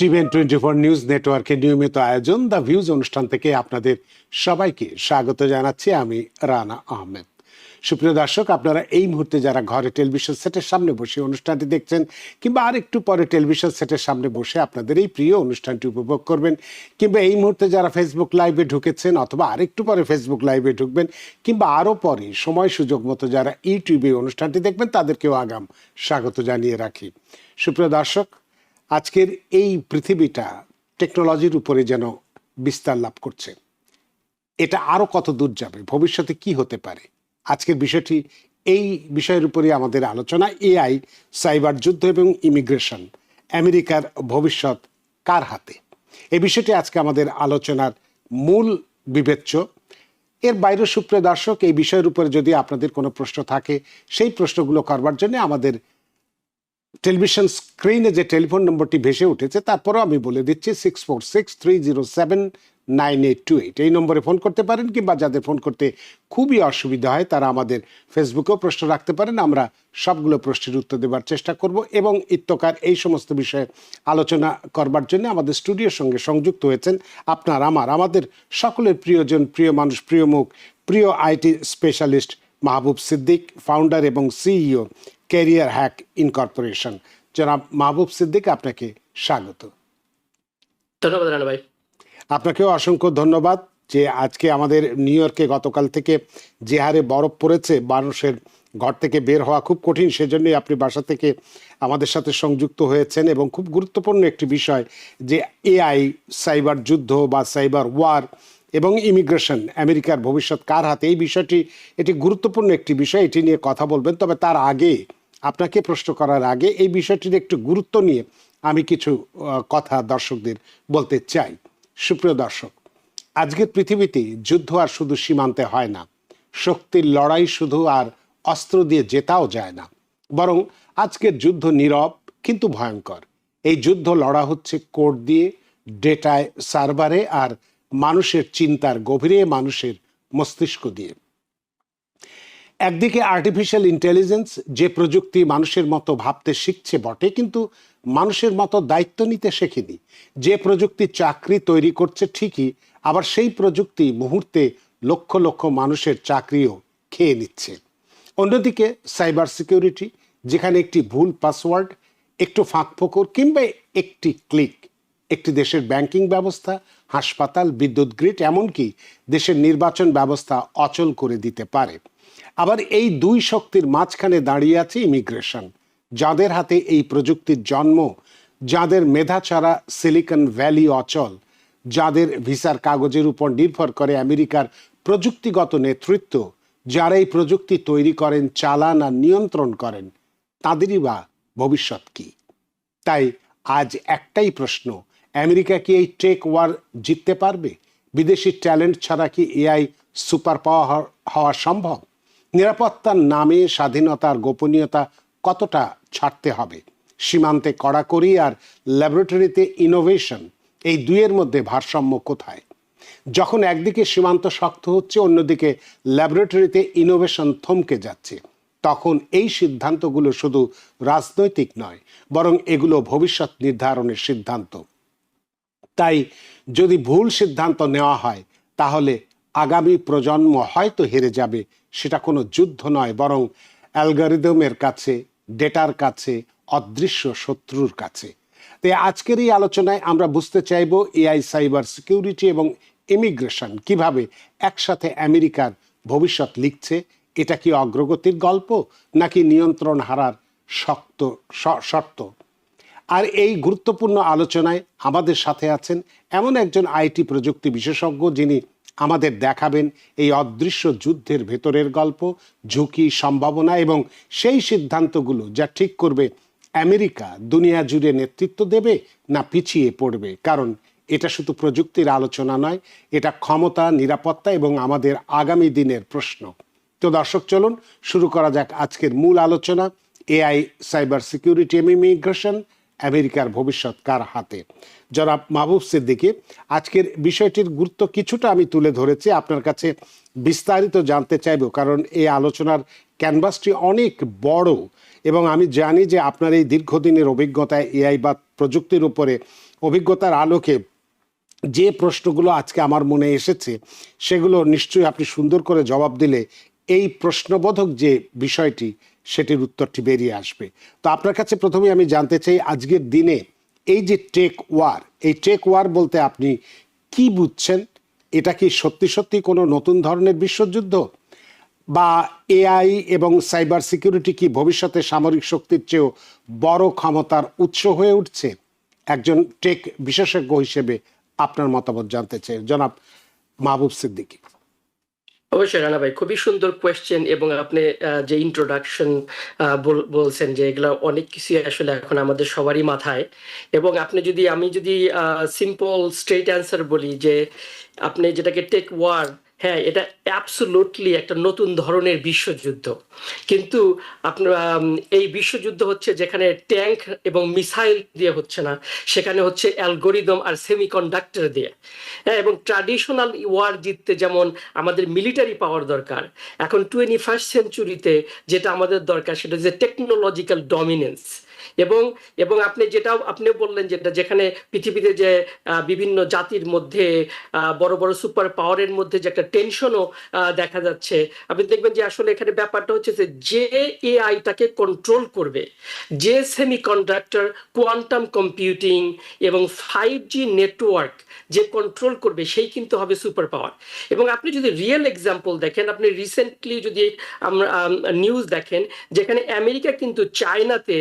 TVN24 news নেটওয়ার্কের নিয়মিত আয়োজন দ্য ভিউজ অনুষ্ঠান থেকে আপনাদের সবাইকে স্বাগত জানাচ্ছি। আমি রানা আহমেদ। সুপ্রিয় দর্শক, আপনারা এই মুহূর্তে যারা ঘরে টেলিভিশন সেটের সামনে বসে অনুষ্ঠানটি দেখছেন কিংবা আরেকটু পরে টেলিভিশন সেটের সামনে বসে আপনাদের এই প্রিয় অনুষ্ঠানটি উপভোগ করবেন, কিংবা এই মুহূর্তে যারা ফেসবুক লাইভে ঢুকেছেন অথবা আরেকটু পরে ফেসবুক লাইভে ঢুকবেন, কিংবা আরও পরে সময় সুযোগ মতো যারা ইউটিউবে অনুষ্ঠানটি দেখবেন, তাদেরকেও আগাম স্বাগত জানিয়ে রাখি। সুপ্রিয় দর্শক, আজকের এই পৃথিবীটা টেকনোলজির উপরে যেন বিস্তার লাভ করছে। এটা আরো কত দূর যাবে, ভবিষ্যতে কি হতে পারে, আজকের বিষয়টি এই বিষয়ের উপরে আমাদের আলোচনা। এআই, সাইবার যুদ্ধ এবং ইমিগ্রেশন, আমেরিকার ভবিষ্যৎ কার হাতে, এই বিষয়টি আজকে আমাদের আলোচনার মূল বিবেচ্য। এর বাইরে সুপ্রিয় দর্শক, এই বিষয়ের উপরে যদি আপনাদের কোনো প্রশ্ন থাকে, সেই প্রশ্নগুলো করবার জন্য আমাদের টেলিভিশন স্ক্রিনে যে টেলিফোন নম্বরটি ভেসে উঠেছে, তারপরেও আমি বলে দিচ্ছি 6463079828। এই নম্বরে ফোন করতে পারেন, কিংবা যাদের ফোন করতে খুবই অসুবিধা হয় তারা আমাদের ফেসবুকেও প্রশ্ন রাখতে পারেন। আমরা সবগুলো প্রশ্নের উত্তর দেওয়ার চেষ্টা করব। এবং ইত্যকার এই সমস্ত বিষয়ে আলোচনা করবার জন্য আমাদের স্টুডিওর সঙ্গে সংযুক্ত হয়েছেন আমাদের সকলের প্রিয়জন, প্রিয় মানুষ, প্রিয় মুখ, প্রিয় IT specialist Mahbub Siddique, founder এবং সিইও ক্যারিয়ার হ্যাক ইনকর্পোরেশন। জনাব মাহবুব সিদ্দিক, আপনাকে স্বাগত। ধন্যবাদ রানা ভাই। আপনাকেও অসংখ্য ধন্যবাদ যে আজকে আমাদের নিউ ইয়র্কে গতকাল থেকে যে হারে বরফ পড়েছে, মানুষের ঘর থেকে বের হওয়া খুব কঠিন, সেজন্যই আপনি বাসা থেকে আমাদের সাথে সংযুক্ত হয়েছেন। এবং খুব গুরুত্বপূর্ণ একটি বিষয় যে এআই, সাইবার যুদ্ধ বা সাইবার ওয়ার এবং ইমিগ্রেশন, আমেরিকার ভবিষ্যৎ কার হাতে, এই বিষয়টি এটি গুরুত্বপূর্ণ একটি বিষয়, এটি নিয়ে কথা বলবেন। তবে তার আগে, আপনাকে প্রশ্ন করার আগে এই বিষয়টির একটু গুরুত্ব নিয়ে আমি কিছু কথা দর্শকদের বলতে চাই। সুপ্রিয় দর্শক, আজকের পৃথিবীতে যুদ্ধ আর শুধু সীমান্তে হয় না, শক্তির লড়াই শুধু আর অস্ত্র দিয়ে জেতাও যায় না, বরং আজকের যুদ্ধ নীরব কিন্তু ভয়ঙ্কর। এই যুদ্ধ লড়া হচ্ছে কোড দিয়ে, ডেটায়, সার্ভারে আর মানুষের চিন্তার গভীরে, মানুষের মস্তিষ্ক দিয়ে। একদিকে আর্টিফিশিয়াল ইন্টেলিজেন্স, যে প্রযুক্তি মানুষের মতো ভাবতে শিখছে বটে, কিন্তু মানুষের মতো দায়িত্ব নিতে শেখেনি। যে প্রযুক্তি চাকরি তৈরি করছে ঠিকই, আবার সেই প্রযুক্তি মুহূর্তে লক্ষ লক্ষ মানুষের চাকরিও খেয়ে নিচ্ছে। অন্যদিকে সাইবার সিকিউরিটি, যেখানে একটি ভুল পাসওয়ার্ড, একটু ফাঁকফোকর কিংবা একটি ক্লিক একটি দেশের ব্যাংকিং ব্যবস্থা, হাসপাতাল, বিদ্যুৎ গ্রিড, এমনকি দেশের নির্বাচন ব্যবস্থা অচল করে দিতে পারে। আবার এই দুই শক্তির মাঝখানে দাঁড়িয়ে আছে ইমিগ্রেশন, যাদের হাতে এই প্রযুক্তির জন্ম, যাদের মেধা ছাড়া সিলিকন ভ্যালি অচল, যাদের ভিসার কাগজের উপর নির্ভর করে আমেরিকার প্রযুক্তিগত নেতৃত্ব, যারা এই প্রযুক্তি তৈরি করেন, চালান আর নিয়ন্ত্রণ করেন, তাদেরই বা ভবিষ্যৎ কি? তাই আজ একটাই প্রশ্ন, আমেরিকা কি এই টেক ওয়ার জিততে পারবে? বিদেশি ট্যালেন্ট ছাড়া কি এআই সুপার পাওয়ার হওয়া সম্ভব? নিরাপত্তার নামে স্বাধীনতার গোপনীয়তা কতটা ছাড়তে হবে? সীমান্তে কড়াকড়ি আর ল্যাবরেটরিতে ইনোভেশন, এই দুইয়ের মধ্যে ভারসাম্য কোথায়? যখন একদিকে সীমান্ত শক্ত হচ্ছে, অন্যদিকে ল্যাবরেটরিতে ইনোভেশন থমকে যাচ্ছে, তখন এই সিদ্ধান্তগুলো শুধু রাজনৈতিক নয়, বরং এগুলো ভবিষ্যৎ নির্ধারণের সিদ্ধান্ত। তাই যদি ভুল সিদ্ধান্ত নেওয়া হয়, তাহলে আগামী প্রজন্ম হয়তো হেরে যাবে। সেটা কোনো যুদ্ধ নয়, বরং অ্যালগরিদমের কাছে, ডেটার কাছে, অদৃশ্য শত্রুর কাছে। তাই আজকের এই আলোচনায় আমরা বুঝতে চাইব এআই, সাইবার সিকিউরিটি এবং ইমিগ্রেশন কিভাবে একসাথে আমেরিকার ভবিষ্যৎ লিখছে। এটা কি অগ্রগতির গল্প, নাকি নিয়ন্ত্রণ হারার শর্ত? আর এই গুরুত্বপূর্ণ আলোচনায় আমাদের সাথে আছেন এমন একজন আইটি প্রযুক্তি বিশেষজ্ঞ, যিনি আমাদের দেখাবেন এই অদৃশ্য যুদ্ধের ভেতরের গল্প, ঝুঁকি, সম্ভাবনা এবং সেই সিদ্ধান্তগুলো যা ঠিক করবে আমেরিকা দুনিয়া জুড়ে নেতৃত্ব দেবে না পিছিয়ে পড়বে। কারণ এটা শুধু প্রযুক্তির আলোচনা নয়, এটা ক্ষমতা, নিরাপত্তা এবং আমাদের আগামী দিনের প্রশ্ন। তো দর্শক, চলুন শুরু করা যাক আজকের মূল আলোচনা, এআই, সাইবার সিকিউরিটি এবং ইমিগ্রেশন, আমেরিকার ভবিষ্যৎ কার হাতে? জনাব মাহবুব সিদ্দিকী, আজকের বিষয়টির গুরুত্ব কিছুটা আমি তুলে ধরেছি, আপনার কাছে বিস্তারিত জানতে চাইব, কারণ এই আলোচনার ক্যানভাসটি অনেক বড় এবং আমি জানি যে আপনার এই দীর্ঘদিনের অভিজ্ঞতায় এআই বা প্রযুক্তির উপরে অভিজ্ঞতার আলোকে যে প্রশ্নগুলো আজকে আমার মনে এসেছে সেগুলো নিশ্চয়ই আপনি সুন্দর করে জবাব দিলে এই প্রশ্নবোধক যে বিষয়টি সেটির উত্তরটি বেরিয়ে আসবে। তো আপনার কাছে প্রথমে আমি জানতে চাই, আজকের দিনে এই যে টেক ওয়ার, এই টেক ওয়ার বলতে আপনি কি বুঝছেন? এটা কি সত্যি সত্যি কোনো নতুন ধরনের বিশ্বযুদ্ধ, বা এআই এবং সাইবার সিকিউরিটি কি ভবিষ্যতে সামরিক শক্তির চেয়েও বড় ক্ষমতার উৎস হয়ে উঠছে? একজন টেক বিশেষজ্ঞ হিসেবে আপনার মতামত জানতে চাই, জনাব মাহবুব সিদ্দিকী। অবশ্যই রানা ভাই, খুবই সুন্দর কোয়েশ্চেন। এবং আপনি যে ইন্ট্রোডাকশন বলছেন যে এগুলা অনেক কিছু আসলে এখন আমাদের সবারই মাথায়। এবং আমি যদি সিম্পল স্ট্রেট অ্যান্সার বলি যে আপনি যেটাকে টেক ওয়ার, হ্যাঁ, এটা অ্যাবসোলুটলি একটা নতুন ধরনের বিশ্বযুদ্ধ। কিন্তু আপনার এই বিশ্বযুদ্ধ হচ্ছে যেখানে ট্যাঙ্ক এবং মিসাইল দিয়ে হচ্ছে না, সেখানে হচ্ছে অ্যালগোরিদম আর সেমিকন্ডাক্টর দিয়ে। হ্যাঁ, এবং ট্র্যাডিশনাল ওয়ার জিততে যেমন আমাদের মিলিটারি পাওয়ার দরকার, এখন 21st সেঞ্চুরিতে যেটা আমাদের দরকার সেটা হচ্ছে টেকনোলজিক্যাল ডমিনেন্স। এবং এবং আপনিও বললেন যেটা যেখানে পৃথিবীতে যে বিভিন্ন জাতির মধ্যে বড় বড় সুপার পাওয়ারের মধ্যে যে একটা টেনশনও দেখা যাচ্ছে। আপনি দেখবেন যে আসলে এখানে ব্যাপারটা হচ্ছে যে এআইটাকে কন্ট্রোল করবে, যে সেমিকন্ডাক্টর, কোয়ান্টাম কম্পিউটিং এবং 5G নেটওয়ার্ক যে কন্ট্রোল করবে, সেই কিন্তু হবে সুপার পাওয়ার। এবং আপনি যদি রিয়েল এক্সাম্পল দেখেন, আপনি রিসেন্টলি যদি আমরা নিউজ দেখেন, যেখানে আমেরিকা কিন্তু চায়নাতে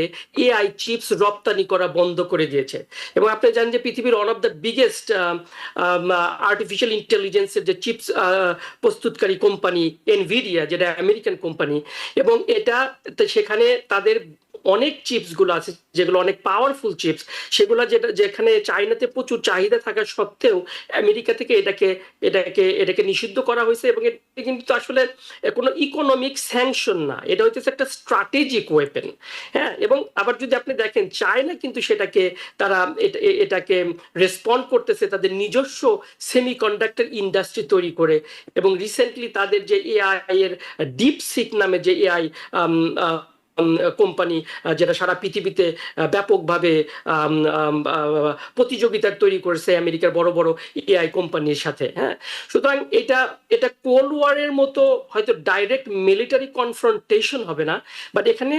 এআই চিপস রপ্তানি করা বন্ধ করে দিয়েছে। এবং আপনি জানেন যে পৃথিবীর one of the biggest artificial ইন্টেলিজেন্সের যে চিপস প্রস্তুতকারী কোম্পানি এনভিডিয়া, যেটা আমেরিকান কোম্পানি, এবং এটা সেখানে তাদের অনেক চিপস গুলো আছে যেগুলো অনেক পাওয়ারফুল চিপস, সেগুলো যেখানে চায়নাতে প্রচুর চাহিদা থাকা সত্ত্বেও আমেরিকা থেকে এটাকে নিষিদ্ধ করা হয়েছে। এবং এটা কিন্তু আসলে কোনো ইকোনমিক স্যাংশন না, এটা হচ্ছে একটা স্ট্র্যাটেজিক ওয়েপেন। হ্যাঁ, এবং আবার যদি আপনি দেখেন চায়না কিন্তু এটাকে রেসপন্ড করতেছে তাদের নিজস্ব সেমিকন্ডাক্টর ইন্ডাস্ট্রি তৈরি করে। এবং রিসেন্টলি তাদের যে এআই এর ডিপসিক নামে যে এআই কোম্পানি, যেটা সারা পৃথিবীতে ব্যাপকভাবে প্রতিযোগিতা তৈরি করেছে আমেরিকার বড় বড় এআই কোম্পানির সাথে। হ্যাঁ, সুতরাং এটা কোল্ড ওয়ারের মতো হয়তো ডাইরেক্ট মিলিটারি কনফ্রন্টেশন হবে না, বাট এখানে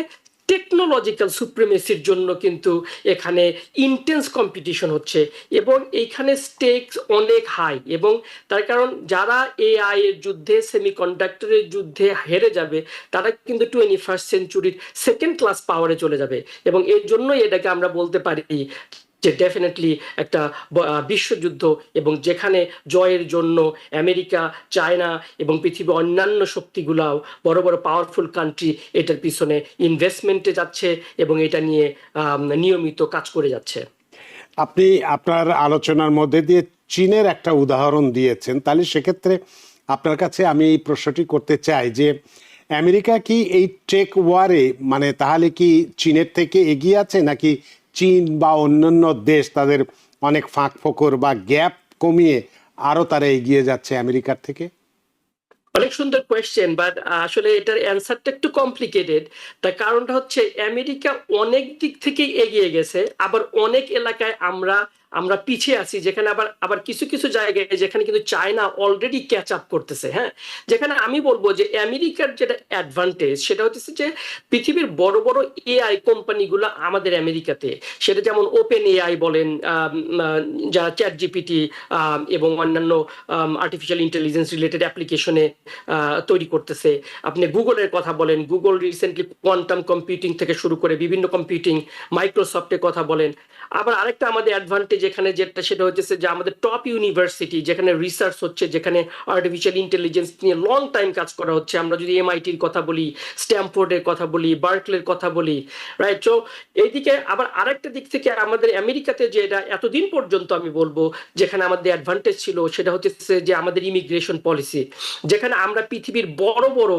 টেকনোলজিক্যাল সুপ্রিমেসির জন্য কিন্তু এখানে ইন্টেন্স কম্পিটিশন হচ্ছে এবং এইখানে স্টেকস অনেক হাই। এবং তার কারণ যারা এআই এর যুদ্ধে, সেমিকন্ডাক্টরের যুদ্ধে হেরে যাবে, তারা কিন্তু 21st সেঞ্চুরির সেকেন্ড ক্লাস পাওয়ারে চলে যাবে। এবং এর জন্যই এটাকে আমরা বলতে পারি যে ডেফিনেটলি একটা বিশ্বযুদ্ধ, এবং যেখানে জয়ের জন্য আমেরিকা, চায়না এবং পৃথিবীর অন্যান্য শক্তিগুলাও, বড় বড় পাওয়ারফুল কান্ট্রি এটার পিছনে ইনভেস্টমেন্টে যাচ্ছে এবং এটা নিয়ে নিয়মিত কাজ করে যাচ্ছে। আপনি আপনার আলোচনার মধ্যে দিয়ে চীনের একটা উদাহরণ দিয়েছেন, তাহলে সেক্ষেত্রে আপনার কাছে আমি এই প্রশ্নটি করতে চাই যে আমেরিকা কি এই টেক ওয়ারে মানে তাহলে কি চীনের থেকে এগিয়ে আছে, নাকি চীন বা অন্যান্য দেশ তাদের অনেক ফাঁক ফোকর বা গ্যাপ কমিয়ে আরো তারা এগিয়ে যাচ্ছে আমেরিকার থেকে? অনেক সুন্দর কোয়েশ্চেন, বাট আসলে এটার অ্যান্সারটা একটু কমপ্লিকেটেড। তার কারণটা হচ্ছে আমেরিকা অনেক দিক থেকেই এগিয়ে গেছে, আবার অনেক এলাকায় আমরা পিছিয়ে আছি, যেখানে আবার কিছু কিছু জায়গায় যেখানে কিন্তু চায়না অলরেডি ক্যাচ আপ করতেছে। হ্যাঁ, যেখানে আমি বলবো যে আমেরিকার যেটা অ্যাডভান্টেজ সেটা হচ্ছে যে পৃথিবীর বড় বড় এআই কোম্পানিগুলো আমাদের আমেরিকাতে, সেটা যেমন ওপেন এআই বলেন, যারা চ্যাট জিপিটি এবং অন্যান্য আর্টিফিশিয়াল ইন্টেলিজেন্স রিলেটেড অ্যাপ্লিকেশনে তৈরি করতেছে। আপনি গুগলের কথা বলেন, গুগল রিসেন্টলি কোয়ান্টাম কম্পিউটিং থেকে শুরু করে বিভিন্ন কম্পিউটিং, মাইক্রোসফটের কথা বলেন। আবার আরেকটা আমাদের অ্যাডভান্টেজ এখানে সেটা হচ্ছে যে আমাদের টপ ইউনিভার্সিটি যেখানে রিসার্চ হচ্ছে, যেখানে আর্টিফিশিয়াল ইন্টেলিজেন্স নিয়ে লং টাইম কাজ করা হচ্ছে। আমরা যদি এমআইটির কথা বলি, স্ট্যামফোর্ডের কথা বলি, বার্কলের কথা বলি, রাইট? তো এইদিকে আবার আরেকটা দিক থেকে আমাদের আমেরিকাতে যে এটা এতদিন পর্যন্ত আমি বলবো যেখানে আমাদের অ্যাডভান্টেজ ছিল, সেটা হচ্ছে যে আমাদের ইমিগ্রেশন পলিসি, যেখানে আমরা পৃথিবীর বড় বড়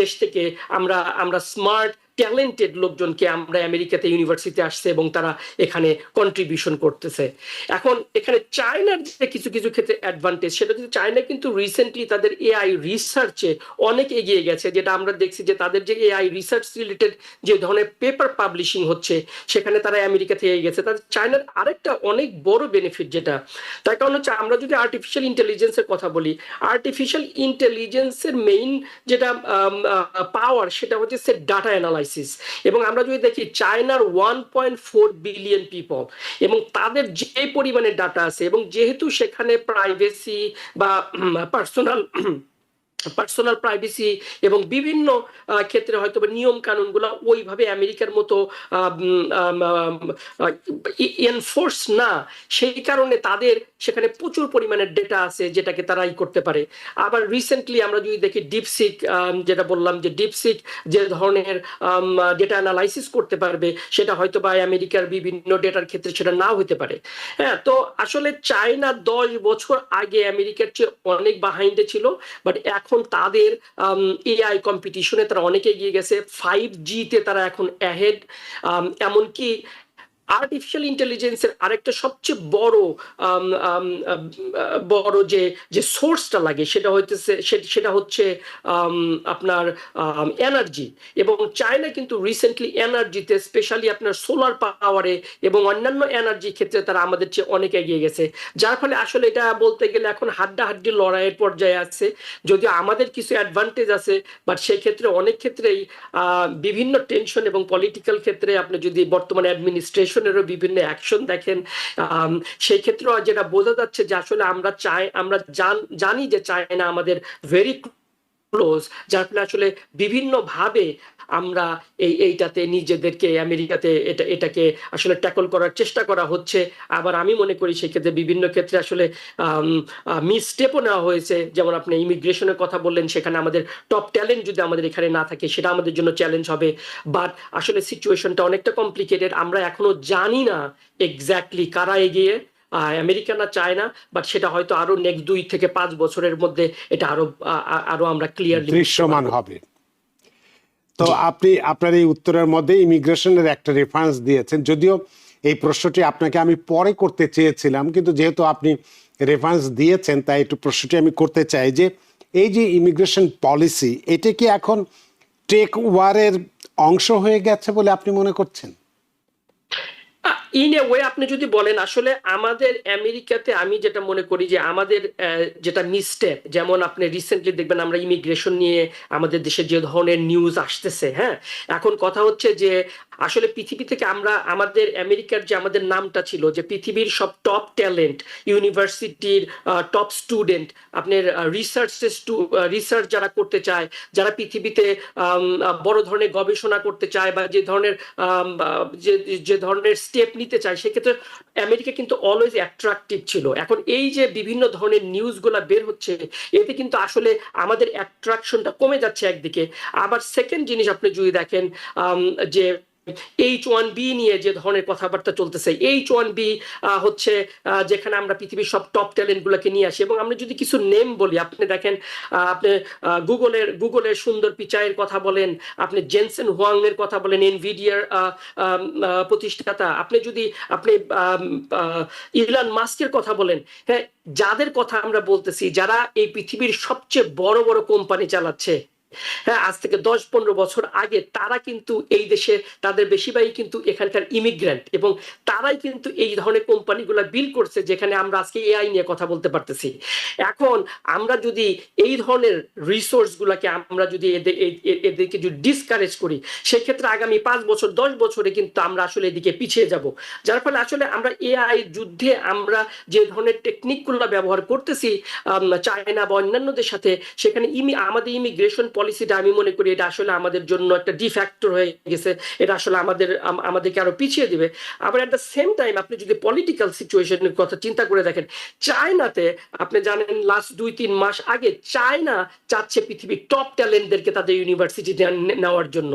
দেশ থেকে আমরা স্মার্ট ট্যালেন্টেড লোকজনকে আমরা আমেরিকাতে ইউনিভার্সিটিতে আসছে এবং তারা এখানে কন্ট্রিবিউশন করতেছে। এখন এখানে চায়নার যে কিছু কিছু ক্ষেত্রে অ্যাডভান্টেজ, সেটা হচ্ছে চায়না কিন্তু রিসেন্টলি তাদের এআই রিসার্চে অনেক এগিয়ে গেছে, যেটা আমরা দেখছি যে তাদের যে এআই রিসার্চ রিলেটেড যে ধরনের পেপার পাবলিশিং হচ্ছে সেখানে তারা আমেরিকা থেকে এগিয়ে গেছে। তাদের চায়নার আরেকটা অনেক বড় বেনিফিট যেটা, তার কারণ হচ্ছে আমরা যদি আর্টিফিশিয়াল ইন্টেলিজেন্সের কথা বলি, আর্টিফিশিয়াল ইন্টেলিজেন্সের মেইন যেটা পাওয়ার সেটা হচ্ছে সে ডাটা অ্যানালাইসিস। এবং আমরা যদি দেখি চায়নার 1.4 বিলিয়ন পিপল এবং তাদের যে পরিমাণে ডাটা আছে, এবং যেহেতু সেখানে প্রাইভেসি বা পার্সোনাল প্রাইভেসি এবং বিভিন্ন ক্ষেত্রে হয়তো নিয়ম কানুনগুলো ওইভাবে আমেরিকার মতো এনফোর্স না, সেই কারণে তাদের সেখানে প্রচুর পরিমাণে ডেটা আছে যেটাকে তারা করতে পারে। আবার রিসেন্টলি আমরা যদি দেখি ডিপসিক, যেটা বললাম যে ডিপসিক যে ধরনের ডেটা অ্যানালাইসিস করতে পারবে, সেটা হয়তো বা আমেরিকার বিভিন্ন ডেটার ক্ষেত্রে সেটা নাও হতে পারে। হ্যাঁ, তো আসলে চায়না 10 বছর আগে আমেরিকার চেয়ে অনেক বাহাইন্ডে ছিল, বাট এখন তাদের এআই কম্পিটিশনে তারা অনেক এগিয়ে গেছে। 5G-তে তারা এখন অ্যাহেড। এমনকি আর্টিফিশিয়াল ইন্টেলিজেন্সের আরেকটা সবচেয়ে বড় যে সোর্সটা লাগে সেটা হচ্ছে আপনার এনার্জি। এবং চায়না কিন্তু রিসেন্টলি এনার্জিতে, স্পেশালি আপনার সোলার পাওয়ারে এবং অন্যান্য এনার্জি ক্ষেত্রে তারা আমাদের চেয়ে অনেক এগিয়ে গেছে, যার ফলে আসলে এটা বলতে গেলে এখন হাড্ডাহাড্ডি লড়াইয়ের পর্যায়ে আছে। যদিও আমাদের কিছু অ্যাডভান্টেজ আছে, বাট সেই ক্ষেত্রে অনেক ক্ষেত্রেই বিভিন্ন টেনশন এবং পলিটিক্যাল ক্ষেত্রে আপনি যদি বর্তমানে অ্যাডমিনিস্ট্রেশনেরও বিভিন্ন অ্যাকশন দেখেন, সেই ক্ষেত্রে যেটা বোঝা যাচ্ছে যে আসলে আমরা জানি যে চায়না আমাদের ভেরি ক্লোজ, যার ফলে আসলে বিভিন্ন ভাবে আমরা এইটাতে নিজেদেরকে আমেরিকাতে এটাকে আসলে ট্যাকল করার চেষ্টা করা হচ্ছে। আবার আমি মনে করি সেক্ষেত্রে বিভিন্ন ক্ষেত্রে আসলে মিসস্টেপও নেওয়া হয়েছে। যেমন আপনি ইমিগ্রেশনের কথা বললেন, সেখানে আমাদের টপ ট্যালেন্ট যদি আমাদের এখানে না থাকে সেটা আমাদের জন্য চ্যালেঞ্জ হবে। বাট আসলে সিচুয়েশনটা অনেকটা কমপ্লিকেটেড, আমরা এখনো জানি না এক্স্যাক্টলি কারা এগিয়ে, আমেরিকা না চায়না, বাট সেটা হয়তো আরো নেক্সট 2 থেকে 5 বছরের মধ্যে এটা আরো আমরা ক্লিয়ারলি দৃশ্যমান হবে। তো আপনি আপনার এই উত্তরের মধ্যে ইমিগ্রেশনের একটা রেফারেন্স দিয়েছেন, যদিও এই প্রশ্নটি আপনাকে আমি পরে করতে চেয়েছিলাম, কিন্তু যেহেতু আপনি রেফারেন্স দিয়েছেন তাই একটু প্রশ্নটি আমি করতে চাই যে এই যে ইমিগ্রেশন পলিসি, এটা কি এখন টেক ওয়ারের অংশ হয়ে গেছে বলে আপনি মনে করছেন? ইন এ ওয়ে আপনি যদি বলেন, আসলে আমাদের আমেরিকাতে আমি যেটা মনে করি যে আমাদের যেটা মিসস্টেপ, যেমন আপনি রিসেন্টলি দেখবেন আমরা ইমিগ্রেশন নিয়ে আমাদের দেশে যে ধরনের নিউজ আসতেছে, হ্যাঁ, এখন কথা হচ্ছে যে আসলে পৃথিবী থেকে আমরা আমাদের আমেরিকার যে আমাদের নামটা ছিল যে পৃথিবীর সব টপ ট্যালেন্ট, ইউনিভার্সিটির টপ স্টুডেন্ট, আপনার রিসার্চ যারা করতে চায়, যারা পৃথিবীতে বড় ধরনের গবেষণা করতে চায় বা যে ধরনের স্টেপ নিতে চায়, সেক্ষেত্রে আমেরিকা কিন্তু অলওয়েজ অ্যাট্রাকটিভ ছিল। এখন এই যে বিভিন্ন ধরনের নিউজগুলো বের হচ্ছে, এতে কিন্তু আসলে আমাদের অ্যাট্রাকশনটা কমে যাচ্ছে একদিকে। আবার সেকেন্ড জিনিস আপনি যদি দেখেন যে H1B নিয়ে যে ধরনের কথাবার্তা চলতেছে, H1B হচ্ছে যেখানে আমরা পৃথিবীর সব টপ ট্যালেন্ট গুলোকে নিয়ে আসি। এবং আমরা যদি কিছু নেম বলি, আপনি দেখেন আপনি গুগলের সুন্দর পিচাইয়ের কথা বলেন, আপনি জেনসেন হুয়াং এর কথা বলেন, এনভিডিয়ার প্রতিষ্ঠাতা, আপনি ইলন মাস্কের কথা বলেন, হ্যাঁ, যাদের কথা আমরা বলতেছি, যারা এই পৃথিবীর সবচেয়ে বড় বড় কোম্পানি চালাচ্ছে, হ্যাঁ, আজ থেকে 10-15 বছর আগে তারা কিন্তু এই দেশে তাদের বেশিরভাগই কিন্তু এখানকার ইমিগ্রেন্ট, এবং তারাই কিন্তু এই ধরনের কোম্পানিগুলো বিল্ড করছে যেখানে আমরা আজকে এআই নিয়ে কথা বলতে পারতেছি। এখন আমরা যদি এই ধরনের রিসোর্স গুলাকে আমরা যদি এদেরকে যদি ডিসকারেজ করি, সেক্ষেত্রে আগামী 5 বছর 10 বছরে কিন্তু আমরা আসলে এদিকে পিছিয়ে যাব। যার ফলে আসলে আমরা এআই যুদ্ধে আমরা যে ধরনের টেকনিকগুলো ব্যবহার করতেছি চায়না বা অন্যান্যদের সাথে, সেখানে আমাদের ইমিগ্রেশন পলিসিটা আমি মনে করি এটা আসলে আমাদের জন্য একটা ডিফ্যাক্টর হয়ে গেছে, এটা আসলে আমাদেরকে আরো পিছিয়ে দিবে। আবার এট দ্য সেম টাইম আপনি যদি পলিটিক্যাল সিচুয়েশনের কথা চিন্তা করে দেখেন, চায়নাতে আপনি জানেন লাস্ট 2-3 মাস আগে চায়না চাচ্ছে পৃথিবীর টপ ট্যালেন্টদেরকে তাদের ইউনিভার্সিটি নেওয়ার জন্য।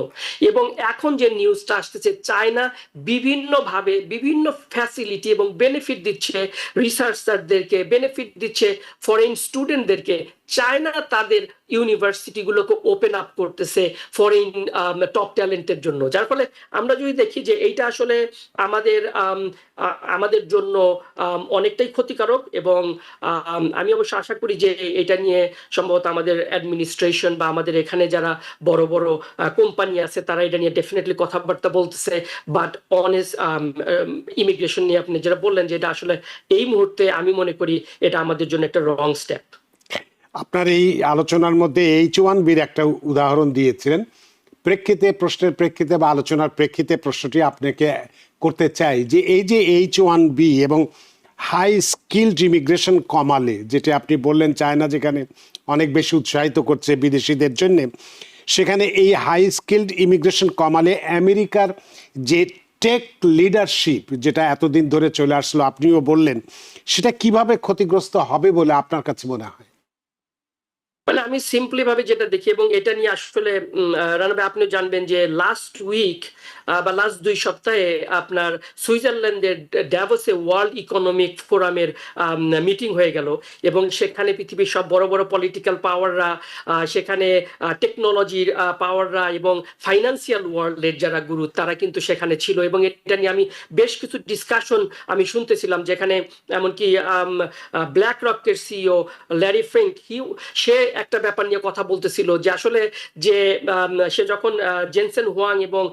এবং এখন যে নিউজটা আসতেছে, চায়না বিভিন্নভাবে বিভিন্ন ফ্যাসিলিটি এবং বেনিফিট দিচ্ছে রিসার্চারদেরকে, বেনিফিট দিচ্ছে ফরেন স্টুডেন্টদেরকে, চায়না তাদের ইউনিভার্সিটিগুলোকে ওপেন আপ করতেছে ফরেন টপ ট্যালেন্টের জন্য, যার ফলে আমরা যদি দেখি যে এইটা আসলে আমাদের আমাদের জন্য অনেকটাই ক্ষতিকারক। এবং আমি অবশ্য আশা করি যে এটা নিয়ে সম্ভবত আমাদের অ্যাডমিনিস্ট্রেশন বা আমাদের এখানে যারা বড় বড় কোম্পানি আছে তারা এটা নিয়ে ডেফিনেটলি কথাবার্তা বলতেছে। বাট অনেস্ট ইমিগ্রেশন নিয়ে আপনি যেটা বললেন যে এটা আসলে এই মুহূর্তে আমি মনে করি এটা আমাদের জন্য একটা রং স্টেপ। আপনার এই আলোচনার মধ্যে H1Bর একটা উদাহরণ দিয়েছিলেন। প্রশ্নের প্রেক্ষিতে বা আলোচনার প্রেক্ষিতে প্রশ্নটি আপনাকে করতে চাই যে এই যে H1B এবং হাই স্কিলড ইমিগ্রেশন কমালে, যেটা আপনি বললেন চায়না যেখানে অনেক বেশি উৎসাহিত করছে বিদেশিদের জন্য, সেখানে এই হাই স্কিলড ইমিগ্রেশন কমালে আমেরিকার যে টেক লিডারশিপ যেটা এতদিন ধরে চলে আসলো, আপনিও বললেন, সেটা কিভাবে ক্ষতিগ্রস্ত হবে বলে আপনার কাছে মনে হয়? মানে আমি সিম্পলি ভাবে যেটা দেখি, এবং এটা নিয়ে আসলে রানা ভাই আপনি জানবেন যে লাস্ট উইক বা লাস্ট 2 সপ্তাহে আপনার সুইজারল্যান্ডের ড্যাভোসে ওয়ার্ল্ড ইকোনমিক ফোরামের মিটিং হয়ে গেল, এবং সেখানে পৃথিবীর সব বড় বড় পলিটিক্যাল পাওয়াররা, সেখানে টেকনোলজির পাওয়াররা এবং ফাইন্যান্সিয়াল ওয়ার্ল্ডের যারা গুরু তারা কিন্তু সেখানে ছিল। এবং এটা নিয়ে আমি বেশ কিছু ডিসকাশন আমি শুনতেছিলাম, যেখানে এমনকি ব্ল্যাক রকের সিইও ল্যারি ফিঙ্ক সে একটা ব্যাপার নিয়ে কথা বলতেছিল যে আসলে যে সে যখন জেনসেন হুয়াং এবং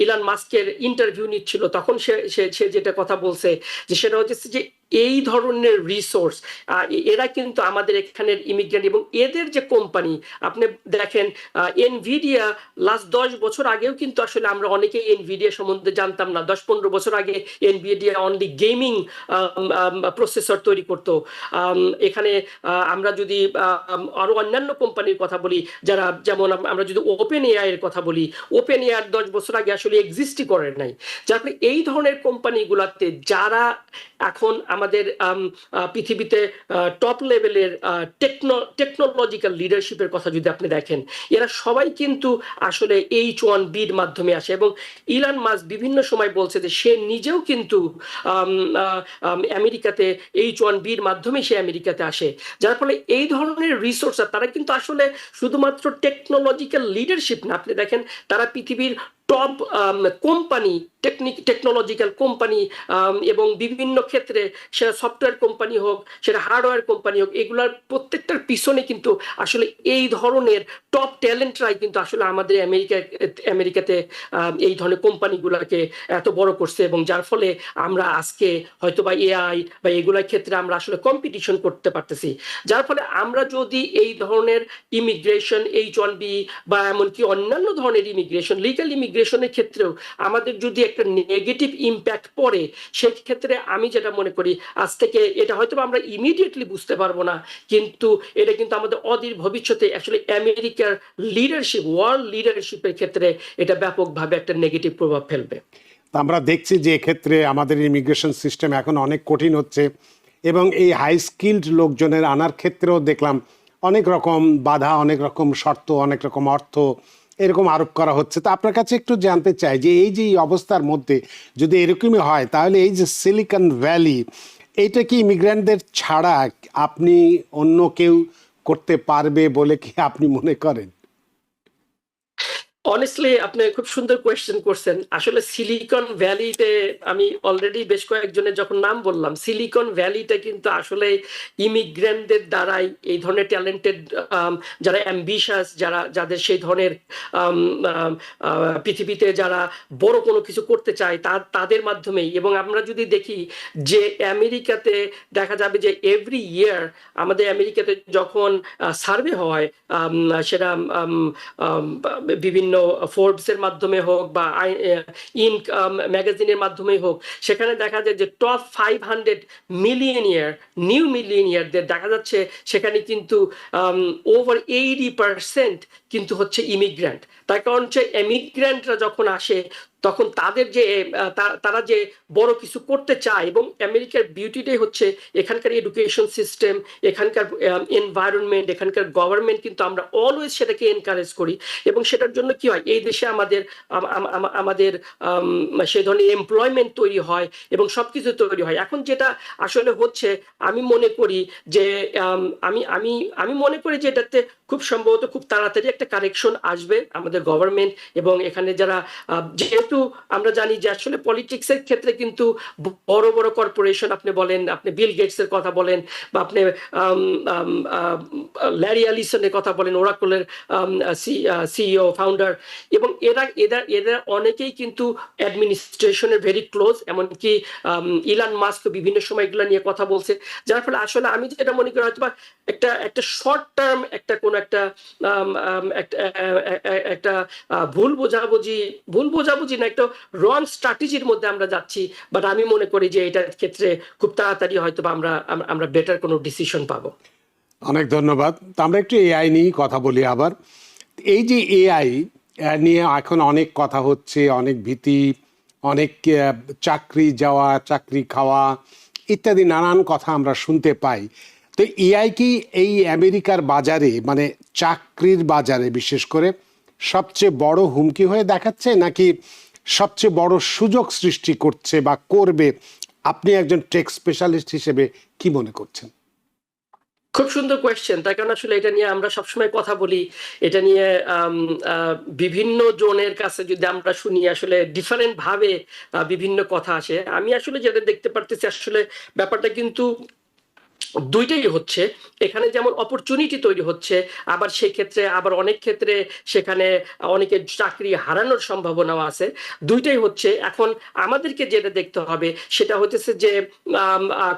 ইলন মাস্কের ইন্টারভিউ নিচ্ছিল তখন সে যেটা কথা বলছে যে সেটা হচ্ছে যে এই ধরনের রিসোর্স এরা কিন্তু আমাদের এখানের ইমিগ্রেন্ট, এবং এদের যে কোম্পানি আপনি দেখেন এনভিডিয়া লাস্ট 10 বছর আগেও কিন্তু আসলে আমরা অনেকেই এনভিডিয়া সম্বন্ধে জানতাম না। 10-15 বছর আগে এনভিডিয়া অনলি গেমিং প্রসেসর তৈরি করতো। এখানে আমরা যদি আরো অন্যান্য কোম্পানির কথা বলি, যারা যেমন আমরা যদি ওপেন এআই এর কথা বলি, ওপেন এআই 10 বছর আগে আসলে এক্সিস্টই করে নাই। যার ফলে এই ধরনের কোম্পানিগুলোতে যারা এখন আমাদের পৃথিবীতে টপ লেভেলের টেকনোলজিক্যাল লিডারশিপের কথা যদি আপনি দেখেন, এরা সবাই কিন্তু আসলে H1Bর মাধ্যমে আসে। এবং ইলন মাস্ক বিভিন্ন সময় বলছে যে সে নিজেও কিন্তু আমেরিকাতে H1Bর মাধ্যমে সে আমেরিকাতে আসে। যার ফলে এই ধরনের রিসোর্স তারা কিন্তু আসলে শুধুমাত্র টেকনোলজিক্যাল লিডারশিপ না, আপনি দেখেন তারা পৃথিবীর টপ কোম্পানি, টেকনোলজিক্যাল কোম্পানি, এবং বিভিন্ন ক্ষেত্রে সেটা সফটওয়্যার কোম্পানি হোক, সেটা হার্ডওয়্যার কোম্পানি হোক, এগুলোর প্রত্যেকটার পিছনে কিন্তু আসলে এই ধরনের টপ ট্যালেন্টরাই কিন্তু আসলে আমাদের আমেরিকাতে এই ধরনের কোম্পানিগুলোকে এত বড় করছে। এবং যার ফলে আমরা আজকে হয়তো বা এআই বা এগুলোর ক্ষেত্রে আমরা আসলে কম্পিটিশন করতে পারতেছি। যার ফলে আমরা যদি এই ধরনের ইমিগ্রেশন H1B বা এমনকি অন্যান্য ধরনের ইমিগ্রেশন, লিগ্যাল ইমিগ্রেশনের ক্ষেত্রেও আমাদের যদি একটা নেগেটিভ ইম্প্যাক্ট পড়ে, সেক্ষেত্রে আমি যেটা মনে করি আজ থেকে এটা হয়তো আমরা ইমিডিয়েটলি বুঝতে পারবো না, কিন্তু এটা কিন্তু আমাদের অদূর ভবিষ্যতে আসলে আমেরিকার লিডারশিপ, ওয়ার্ল্ড লিডারশিপের ক্ষেত্রে এটা ব্যাপকভাবে একটা নেগেটিভ প্রভাব ফেলবে। আমরা দেখছি যে এক্ষেত্রে আমাদের ইমিগ্রেশন সিস্টেম এখন অনেক কঠিন হচ্ছে, এবং এই হাই স্কিলড লোকজনের আনার ক্ষেত্রেও দেখলাম অনেক রকম বাধা, অনেক রকম শর্ত, অনেক রকম অর্থ এরকম আরোপ করা হচ্ছে। তো আপনার কাছে একটু জানতে চাই যে এই যে অবস্থার মধ্যে যদি এরকমই হয়, তাহলে এই যে সিলিকন ভ্যালি, এইটা কি ইমিগ্রেন্টদের ছাড়া আপনি অন্য কেউ করতে পারবে বলে কি আপনি মনে করেন? অনেস্টলি আপনি খুব সুন্দর কোয়েশ্চেন করছেন। আসলে সিলিকন ভ্যালিতে আমি অলরেডি বেশ কয়েকজনের যখন নাম বললাম, সিলিকন ভ্যালিটা কিন্তু আসলে ইমিগ্রেন্টদের দ্বারাই, এই ধরনের ট্যালেন্টেড যারা অ্যাম্বিশাস, যাদের সেই ধরনের পৃথিবীতে যারা বড় কোনো কিছু করতে চায় তাদের মাধ্যমেই। এবং আমরা যদি দেখি যে আমেরিকাতে দেখা যাবে যে এভরি ইয়ার আমাদের আমেরিকাতে যখন সার্ভে হয়, সেটা বিভিন্ন ফোর্বসের মাধ্যমে হোক বা ইনক ম্যাগাজিনের মাধ্যমে হোক, সেখানে দেখা যায় যে টপ 500 মিলিয়নিয়ার, নিউ মিলিয়নিয়ারদের দেখা যাচ্ছে সেখানে কিন্তু ওভার 80% কিন্তু হচ্ছে ইমিগ্রেন্ট। তার কারণ হচ্ছে ইমিগ্রেন্টরা যখন আসে তখন তাদের যে তারা যে বড় কিছু করতে চায়, এবং আমেরিকার বিউটিটাই হচ্ছে এখানকার এডুকেশন সিস্টেম, এখানকার এনভায়রনমেন্ট, এখানকার গভর্নমেন্ট কিন্তু আমরা অলওয়েজ সেটাকে এনকারেজ করি, এবং সেটার জন্য কি হয়, এই দেশে আমাদের সে ধরনের এমপ্লয়মেন্ট তৈরি হয় এবং সবকিছু তৈরি হয়। এখন যেটা আসলে হচ্ছে, আমি মনে করি যে আমি আমি আমি মনে করি যে এটাতে খুব সম্ভবত খুব তাড়াতাড়ি একটা কারেকশন আসবে আমাদের গভর্নমেন্ট এবং এখানে যারা, যেহেতু আমরা জানি যে আসলে পলিটিক্সের ক্ষেত্রে কিন্তু বড় বড় কর্পোরেশন, আপনি বলেন, আপনি বিল গেটস এর কথা বলেন, বা আপনি ল্যারি অ্যালিসনের কথা বলেন, ওরাকলের সিইও ফাউন্ডার, এবং এরা এরা এরা অনেকেই কিন্তু অ্যাডমিনিস্ট্রেশনের ভেরি ক্লোজ, এমনকি ইলান মাস্ক বিভিন্ন সময় এগুলো নিয়ে কথা বলছে। যার ফলে আসলে আমি যেটা মনে করি, হয়তো একটা শর্ট টার্ম একটা কোন একটা একটা ভুল বোঝাবুঝি না, একটা রং স্ট্র্যাটেজির মধ্যে আমরা যাচ্ছি। বাট আমি মনে করি যে এটার ক্ষেত্রে খুব তাড়াতাড়ি হয়তো আমরা বেটার কোনো ডিসিশন পাবো। অনেক ধন্যবাদ। তো আমরা একটু এআই নিয়েই কথা বলি আবার। এই যে এআই নিয়ে এখন অনেক কথা হচ্ছে, অনেক ভীতি, অনেক চাকরি যাওয়া, চাকরি খাওয়া ইত্যাদি নানান কথা আমরা শুনতে পাই। তো এআই কি এই আমেরিকার বাজারে, মানে চাকরির বাজারে বিশেষ করে সবচেয়ে বড় হুমকি হয়ে দেখাচ্ছে, নাকি সবচেয়ে বড় সুযোগ সৃষ্টি করছে বা করবে? আপনি একজন টেক স্পেশালিস্ট হিসেবে কি মনে করছেন? খুব সুন্দর কোয়েশ্চেন, তার কারণ আসলে এটা নিয়ে আমরা সবসময় কথা বলি, এটা নিয়ে বিভিন্ন জনের কাছে যদি আমরা শুনি, আসলে ডিফারেন্ট ভাবে বিভিন্ন কথা আসে। আমি আসলে যেটা দেখতে পারতেছি, আসলে ব্যাপারটা কিন্তু দুইটাই হচ্ছে। এখানে যেমন অপরচুনিটি তৈরি হচ্ছে, আবার সেই ক্ষেত্রে আবার অনেক ক্ষেত্রে সেখানে অনেকের চাকরি হারানোর সম্ভাবনাও আছে। দুইটাই হচ্ছে। এখন আমাদেরকে যেটা দেখতে হবে সেটা হচ্ছে যে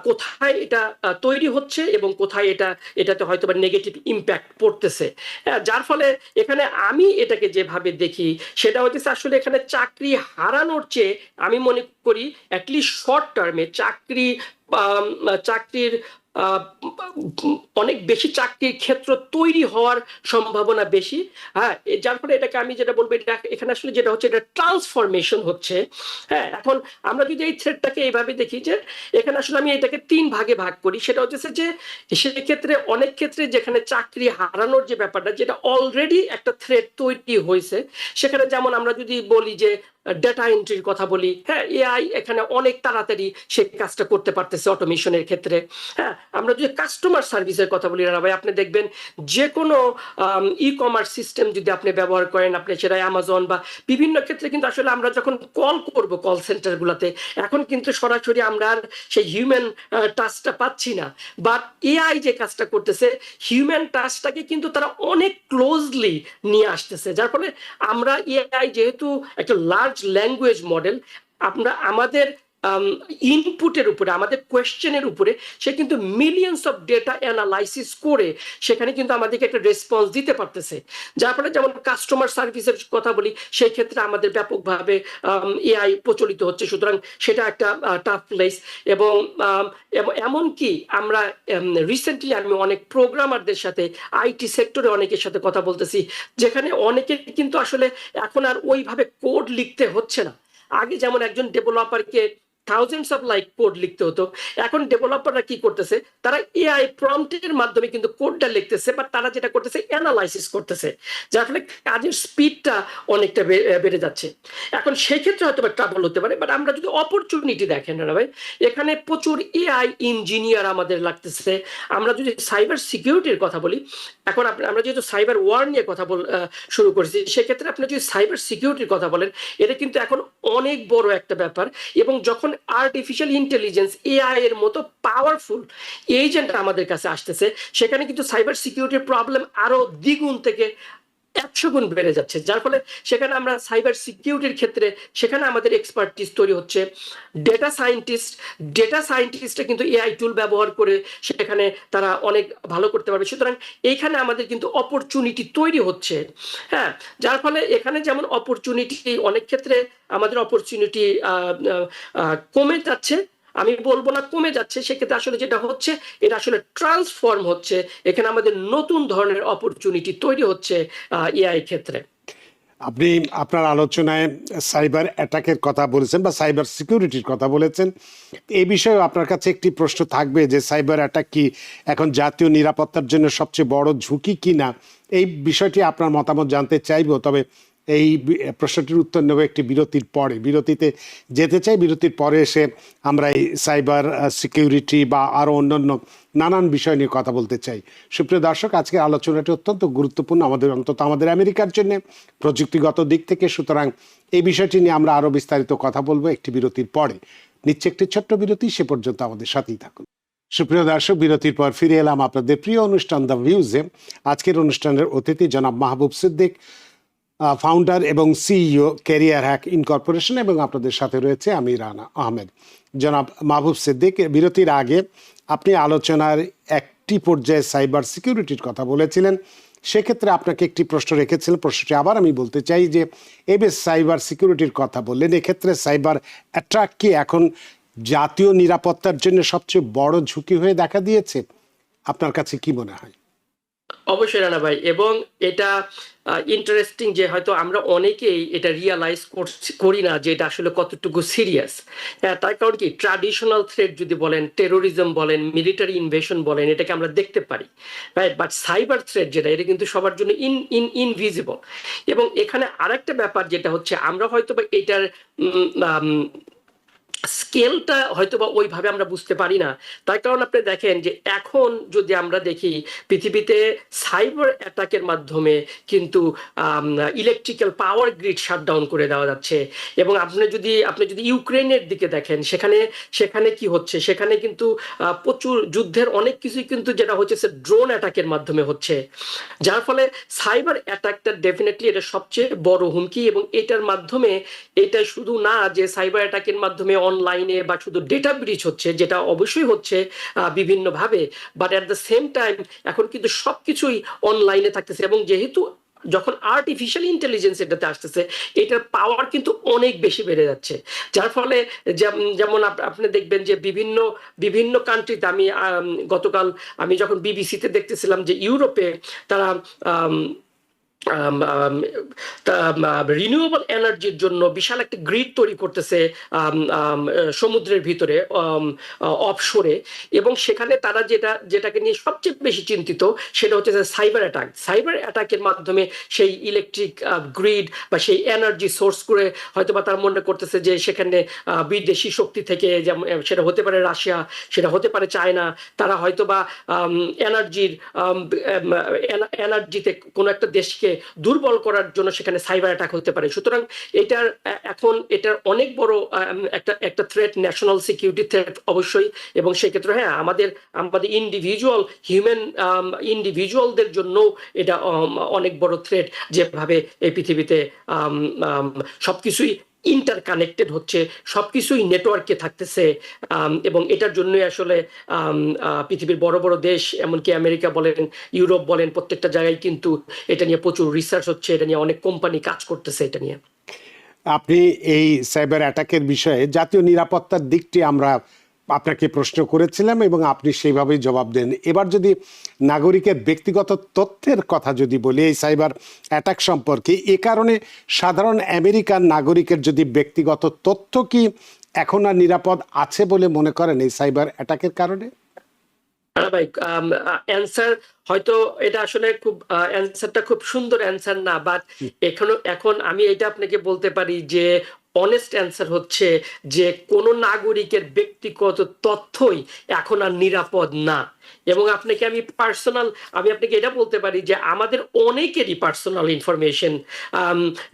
কোথায় এটা তৈরি হচ্ছে এবং কোথায় এটাতে হয়তো বা নেগেটিভ ইম্প্যাক্ট পড়তেছে। যার ফলে এখানে আমি এটাকে যেভাবে দেখি সেটা হচ্ছে আসলে এখানে চাকরি হারানোর চেয়ে আমি মনে করি অ্যাটলিস্ট শর্ট টার্মে চাকরির অনেক বেশি চাকরির ক্ষেত্র তৈরি হওয়ার সম্ভাবনা বেশি। হ্যাঁ, যার ফলে এটাকে আমি যেটা বলবো, এটা এখানে আসলে যেটা হচ্ছে, এটা ট্রান্সফরমেশন হচ্ছে। হ্যাঁ, এখন আমরা যদি এই থ্রেডটাকে এইভাবে দেখি যে এখানে আসলে আমি এটাকে 3 ভাগে ভাগ করি। সেটা হচ্ছে যে সেক্ষেত্রে অনেক ক্ষেত্রে যেখানে চাকরি হারানোর যে ব্যাপারটা, যেটা অলরেডি একটা থ্রেড তৈরি হয়েছে, সেখানে যেমন আমরা যদি বলি যে ডেটা এন্ট্রির কথা বলি, হ্যাঁ, এআই এখানে অনেক তাড়াতাড়ি সে কাজটা করতে পারতেছে অটোমেশনের ক্ষেত্রে। হ্যাঁ, আমরা যদি কাস্টমার সার্ভিসের কথা বলি, রানা ভাই, আপনি দেখবেন যে কোনো ই কমার্স সিস্টেম যদি আপনি ব্যবহার করেন, আপনি সেটা অ্যামাজন বা বিভিন্ন ক্ষেত্রে কিন্তু আসলে আমরা যখন কল করব কল সেন্টারগুলোতে, এখন কিন্তু সরাসরি আমরা আর সেই হিউম্যান টাচটা পাচ্ছি না, বাট এআই যে কাজটা করতেছে, হিউম্যান টাচটাকে কিন্তু তারা অনেক ক্লোজলি নিয়ে আসতেছে। যার ফলে আমরা এআই যেহেতু একটা লার্জ ল্যাঙ্গুয়েজ মডেল, আমরা আমাদের ইনপুটের উপরে, আমাদের কোয়েশ্চেনের উপরে সে কিন্তু মিলিয়ন্স অফ ডেটা অ্যানালাইসিস করে সেখানে কিন্তু আমাদেরকে একটা রেসপন্স দিতে পারতেছে। যার ফলে যেমন কাস্টমার সার্ভিসের কথা বলি, সেই ক্ষেত্রে আমাদের ব্যাপকভাবে এআই প্রচলিত হচ্ছে। সুতরাং সেটা একটা টাফ প্লেস। এবং এমনকি আমরা রিসেন্টলি আমি অনেক প্রোগ্রামারদের সাথে, আইটি সেক্টরে অনেকের সাথে কথা বলতেছি, যেখানে অনেকের কিন্তু আসলে এখন আর ওইভাবে কোড লিখতে হচ্ছে না। আগে যেমন একজন ডেভেলপারকে থাউজেন্ডস অফ লাইক কোড লিখতে হতো, এখন ডেভেলপাররা কি করতেছে, তারা এআই প্রম্পটের মাধ্যমে কিন্তু কোডটা লিখতেছে, বাট তারা যেটা করতেছে অ্যানালাইসিস করতেছে, যার ফলে কাজের স্পিডটা অনেকটা বেড়ে যাচ্ছে। এখন সেই ক্ষেত্রে হয়তো ট্রাবল হতে পারে, বাট আমরা যদি অপরচুনিটি দেখেন না ভাই, এখানে প্রচুর এআই ইঞ্জিনিয়ার আমাদের লাগতেছে। আমরা যদি সাইবার সিকিউরিটির কথা বলি, এখন আমরা যেহেতু সাইবার ওয়ার নিয়ে কথা শুরু করেছি, সেক্ষেত্রে আপনি যদি সাইবার সিকিউরিটির কথা বলেন, এটা কিন্তু এখন অনেক বড় একটা ব্যাপার। এবং যখন আর্টিফিশিয়াল ইন্টেলিজেন্স, এআই এর মতো পাওয়ারফুল এজেন্ট আমাদের কাছে আসতেছে, সেখানে কিন্তু সাইবার সিকিউরিটির প্রবলেম আরো দ্বিগুণ থেকে 100 গুণ বেড়ে যাচ্ছে। যার ফলে সেখানে আমরা সাইবার সিকিউরিটির ক্ষেত্রে সেখানে আমাদের এক্সপার্টিস তৈরি হচ্ছে। ডেটা সায়েন্টিস্টরা কিন্তু এআই টুল ব্যবহার করে সেখানে তারা অনেক ভালো করতে পারবে। সুতরাং এইখানে আমাদের কিন্তু অপরচুনিটি তৈরি হচ্ছে। হ্যাঁ, যার ফলে এখানে যেমন অপরচুনিটি, অনেক ক্ষেত্রে আমাদের অপরচুনিটি কমে যাচ্ছে, আমি বলবো না কমে যাচ্ছে, সেক্ষেত্রে আসলে যেটা হচ্ছে, এটা আসলে ট্রান্সফর্ম হচ্ছে। এখানে আমাদের নতুন ধরনের অপরচুনিটি তৈরি হচ্ছে এআই ক্ষেত্রে। আপনি আপনার আলোচনায় সাইবার অ্যাটাকের কথা বলেছেন বা সাইবার সিকিউরিটির কথা বলেছেন। এই বিষয়ে আপনার কাছে একটি প্রশ্ন থাকবে যে সাইবার অ্যাটাক কি এখন জাতীয় নিরাপত্তার জন্য সবচেয়ে বড় ঝুঁকি কিনা, এই বিষয়টি আপনার মতামত জানতে চাইব। তবে এই প্রশ্নটির উত্তর নেব একটি বিরতির পরে। বিরতিতে যেতে চাই, বিরতির পরে এসে আমরা এই সাইবার সিকিউরিটি বা আরও অন্যান্য নানান বিষয় নিয়ে কথা বলতে চাই। সুপ্রিয় দর্শক, আজকের আলোচনাটি অত্যন্ত গুরুত্বপূর্ণ আমাদের, অন্তত আমাদের আমেরিকার জন্য প্রযুক্তিগত দিক থেকে। সুতরাং এই বিষয়টি নিয়ে আমরা আরও বিস্তারিত কথা বলবো একটি বিরতির পরে। নিচ্ছে একটি ছোট্ট বিরতি, সে পর্যন্ত আমাদের সাথেই থাকুন। সুপ্রিয় দর্শক, বিরতির পর ফিরে এলাম আপনাদের প্রিয় অনুষ্ঠান দ্য ভিউজে। আজকের অনুষ্ঠানের অতিথি জনাব মাহবুব সিদ্দিক, ফাউন্ডার এবং সিইও ক্যারিয়ার হ্যাক ইনকর্পোরেশন, এবং আপনাদের সাথে রয়েছে আমি রানা আহমেদ। জনাব মাহবুব সিদ্দিক, বিরতির আগে আপনি আলোচনার একটি পর্যায়ে সাইবার সিকিউরিটির কথা বলেছিলেন। সেক্ষেত্রে আপনাকে একটি প্রশ্ন রেখেছিলেন, প্রশ্নটি আবার আমি বলতে চাই যে এবার সাইবার সিকিউরিটির কথা বললেন, এক্ষেত্রে সাইবার অ্যাটাক কি এখন জাতীয় নিরাপত্তার জন্য সবচেয়ে বড় ঝুঁকি হয়ে দেখা দিয়েছে? আপনার কাছে কি মনে হয়? অবশ্যই রানা ভাই, এবং এটা ইন্টারেস্টিং যে হয়তো আমরা অনেকেই এটা রিয়ালাইজ করি না যে এটা আসলে কতটুকু সিরিয়াস। তার কারণ কি, ট্র্যাডিশনাল থ্রেট যদি বলেন, টেরোরিজম বলেন, মিলিটারি ইনভেশন বলেন, এটাকে আমরা দেখতে পারি, রাইট? বাট সাইবার থ্রেট যেটা, এটা কিন্তু সবার জন্য ইনভিজিবল। এবং এখানে আরেকটা ব্যাপার যেটা হচ্ছে, আমরা হয়তো বা এটার স্কেলটা হয়তো বা ওইভাবে আমরা বুঝতে পারি না। তার কারণ আপনি দেখেন যে এখন যদি আমরা দেখি পৃথিবীতে সাইবার অ্যাটাকের মাধ্যমে কিন্তু ইলেকট্রিক্যাল পাওয়ার গ্রিড শাটডাউন করে দেওয়া যাচ্ছে। এবং আপনি যদি ইউক্রেনের দিকে দেখেন, সেখানে কি হচ্ছে, সেখানে কিন্তু প্রচুর যুদ্ধের অনেক কিছুই কিন্তু যেটা হচ্ছে ড্রোন অ্যাটাকের মাধ্যমে হচ্ছে। যার ফলে সাইবার অ্যাটাকটা ডেফিনেটলি এটা সবচেয়ে বড় হুমকি। এবং এটার মাধ্যমে, এটা শুধু না যে সাইবার অ্যাটাকের মাধ্যমে অনলাইনে বা শুধু ডেটা ব্রিচ হচ্ছে, যেটা অবশ্যই হচ্ছে বিভিন্নভাবে, but at the same time এখন কিন্তু সবকিছুই অনলাইনে থাকতেছে। এবং যেহেতু যখন আর্টিফিশিয়াল ইন্টেলিজেন্স এটাতে আসতেছে, এটার পাওয়ার কিন্তু অনেক বেশি বেড়ে যাচ্ছে। যার ফলে যেমন আপনি দেখবেন যে বিভিন্ন বিভিন্ন কান্ট্রিতে, গতকাল আমি যখন বিবিসিতে দেখতেছিলাম যে ইউরোপে তারা রিনিউয়েবল এনার্জির জন্য বিশাল একটা গ্রিড তৈরি করতেছে সমুদ্রের ভিতরে, অফশোরে। এবং সেখানে তারা যেটাকে নিয়ে সবচেয়ে বেশি চিন্তিত, সেটা হচ্ছে সাইবার অ্যাটাক। সাইবার অ্যাটাকের মাধ্যমে সেই ইলেকট্রিক গ্রিড বা সেই এনার্জি সোর্স করে হয়তো বা তারা মনে করতেছে যে সেখানে বিদেশি শক্তি থেকে, যেমন সেটা হতে পারে রাশিয়া, সেটা হতে পারে চায়না, তারা হয়তো বা এনার্জিতে কোনো একটা দেশকে দুর্বল করার জন্য সেখানে সাইবার অ্যাটাক হতে পারে। সুতরাং এটার অনেক বড় একটা থ্রেট, ন্যাশনাল সিকিউরিটি থ্রেট অবশ্যই। এবং সেক্ষেত্রে হ্যাঁ, আমাদের ইন্ডিভিজুয়ালদের জন্য এটা অনেক বড় থ্রেট, যেভাবে এই পৃথিবীতে সবকিছুই ইন্টারকানেক্টেড হচ্ছে, সবকিছুই নেটওয়ার্কে থাকতেছে। এবং এটার জন্যই আসলে পৃথিবীর বড় বড় দেশ, এমনকি আমেরিকা বলেন, ইউরোপ বলেন, প্রত্যেকটা জায়গায় কিন্তু এটা নিয়ে প্রচুর রিসার্চ হচ্ছে, এটা নিয়ে অনেক কোম্পানি কাজ করতেছে এটা নিয়ে। আপনি এই সাইবার অ্যাটাকের বিষয়ে জাতীয় নিরাপত্তার দিকটি আমরা আপনাকে প্রশ্ন করেছিলাম এবং আপনি সেইভাবেই জবাব দেন। এবার যদি নাগরিকের ব্যক্তিগত তথ্যের কথা যদি বলি এই সাইবার অ্যাটাক সম্পর্কে, এ কারণে সাধারণ আমেরিকান নাগরিকের যদি ব্যক্তিগত তথ্য কি এখন আর নিরাপদ আছে বলে মনে করেন এই সাইবার অ্যাটাকের কারণে? ভাই, অ্যান্সার হয়তো এটা আসলে খুব অ্যান্সারটা খুব সুন্দর অ্যান্সার না, বাট এখন আমি এটা আপনাকে বলতে পারি যে অনেস্ট অ্যান্সার হচ্ছে যে কোনো নাগরিকের ব্যক্তিগত তথ্যই এখন আর নিরাপদ না। এবং আমি আপনাকে এটা বলতে পারি যে আমাদের অনেকেরই পার্সোনাল ইনফরমেশন,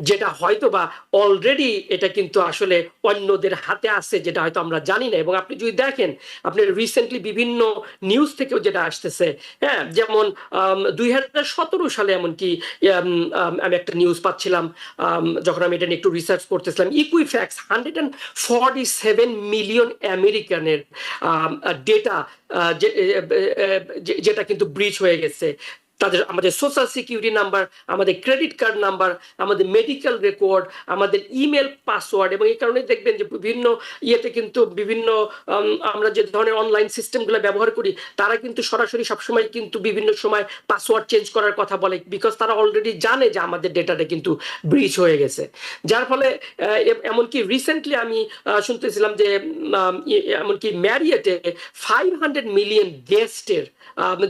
যেটা হয়তো বা অলরেডি এটা কিন্তু আসলে অন্যদের হাতে আছে, যেটা হয়তো আমরা জানি না। এবং আপনি যদি দেখেন, আপনি রিসেন্টলি বিভিন্ন নিউজ থেকেও যেটা আসতেছে, হ্যাঁ, যেমন 2017 সালে এমনকি আমি একটা নিউজ পাচ্ছিলাম, যখন আমি এটা নিয়ে একটু রিসার্চ করতেছিলাম, ইকুইফ্যাক্স 147 মিলিয়ন আমেরিকানের ডেটা যেটা কিন্তু ব্রিচ হয়ে গেছে। তাদের আমাদের সোশ্যাল সিকিউরিটি নাম্বার, আমাদের ক্রেডিট কার্ড নাম্বার, আমাদের মেডিকেল রেকর্ড, আমাদের ইমেল পাসওয়ার্ড। এবং এই কারণে দেখবেন যে বিভিন্ন ইয়েতে কিন্তু বিভিন্ন আমরা যে ধরনের অনলাইন সিস্টেমগুলো ব্যবহার করি, তারা কিন্তু সরাসরি সবসময় কিন্তু বিভিন্ন সময় পাসওয়ার্ড চেঞ্জ করার কথা বলে, বিকজ তারা অলরেডি জানে যে আমাদের ডেটাটা কিন্তু ব্রিচ হয়ে গেছে। যার ফলে এমনকি রিসেন্টলি আমি শুনতেছিলাম যে এমনকি ম্যারিয়েটে 500 মিলিয়ন গেস্টের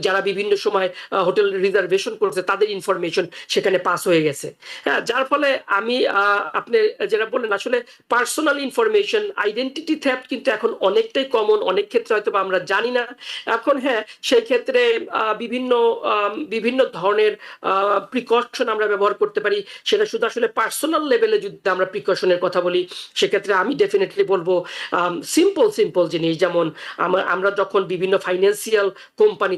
যারা বিভিন্ন সময় হোটেল রিজার্ভেশন করছে তাদের ইনফরমেশন সেখানে পাস হয়ে গেছে। হ্যাঁ, যার ফলে আমি আপনি যেটা বললেন, আসলে পার্সোনাল ইনফরমেশন আইডেন্টিটি থ্যাফট কিন্তু এখন অনেকটাই কমন, অনেক ক্ষেত্রে হয়তো আমরা জানি না এখন। হ্যাঁ, সেই ক্ষেত্রে বিভিন্ন ধরনের প্রিকশন আমরা ব্যবহার করতে পারি। সেটা শুধু আসলে পার্সোনাল লেভেলে যদি আমরা প্রিকশনের কথা বলি, সেক্ষেত্রে আমি ডেফিনেটলি বলবো সিম্পল জিনিস, যেমন আমরা যখন বিভিন্ন ফাইন্যান্সিয়াল কোম্পানিতে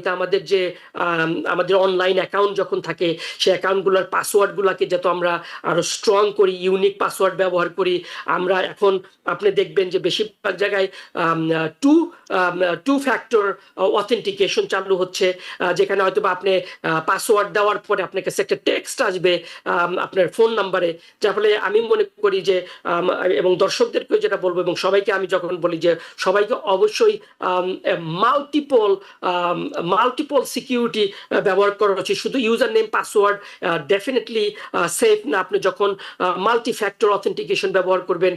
আমাদের অনলাইন অ্যাকাউন্ট যখন থাকে, সেই অ্যাকাউন্টগুলোর পাসওয়ার্ডগুলোকে যত আমরা আরো স্ট্রং করি, ইউনিক পাসওয়ার্ড ব্যবহার করি। আমরা এখন আপনি দেখবেন যে বেশিরভাগ জায়গায় টু ফ্যাক্টর অথেন্টিকেশন চালু হচ্ছে, যেখানে হয়তো বা আপনি পাসওয়ার্ড দেওয়ার পরে আপনার কাছে একটা টেক্সট আসবে আপনার ফোন নাম্বারে। যার ফলে আমি মনে করি যে এবং দর্শকদেরকেও যেটা বলবো এবং সবাইকে আমি যখন বলি যে সবাইকে অবশ্যই মাল্টিপল সিকিউরিটি ব্যবহার করা উচিত। শুধু user name password definitely safe না। আপনি যখন মাল্টি ফ্যাক্টর অথেন্টিকেশন ব্যবহার করবেন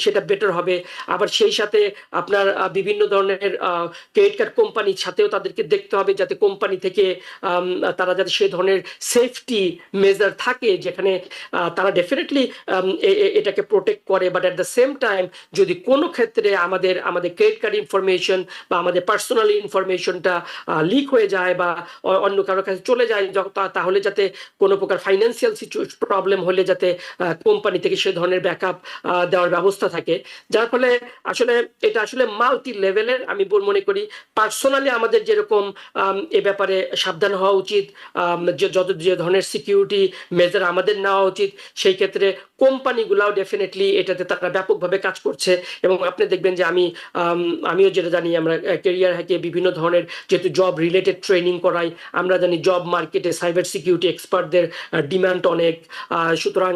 সেটা বেটার হবে। আবার সেই সাথে আপনার বিভিন্ন ধরনের ক্রেডিট কার্ড কোম্পানির সাথেও তাদেরকে দেখতে হবে যাতে কোম্পানি থেকে তারা যাতে সেই ধরনের সেফটি মেজার থাকে, যেখানে তারা ডেফিনেটলি এটাকে প্রোটেক্ট করে। But at the same time যদি কোনো ক্ষেত্রে আমাদের ক্রেডিট কার্ড ইনফরমেশন বা আমাদের পার্সোনাল ইনফরমেশনটা লিক হয়ে যায় বা অন্য কারোর কাছে চলে যায়, তাহলে যাতে কোনো প্রকার ফাইন্যান্সিয়াল প্রবলেম হলে যাতে কোম্পানি থেকে সে ধরনের ব্যাকআপ দেওয়ার ব্যবস্থা থাকে। যার ফলে আসলে এটা আসলে মাল্টি লেভেলের। আমি মনে করি পার্সোনালি আমাদের যেরকম এ ব্যাপারে সাবধান হওয়া উচিত, যে ধরনের সিকিউরিটি মেজার আমাদের নেওয়া উচিত, সেই ক্ষেত্রে কোম্পানিগুলাও ডেফিনেটলি এটাতে তারা ব্যাপকভাবে কাজ করছে। এবং আপনি দেখবেন যে আমিও যেটা জানি, আমরা ক্যারিয়ার হ্যাকে বিভিন্ন ধরনের যেহেতু জব রিলেটেড ট্রেনিং করাই, আমরা জানি জব মার্কেটে সাইবার সিকিউরিটি এক্সপার্টদের ডিমান্ড অনেক। সুতরাং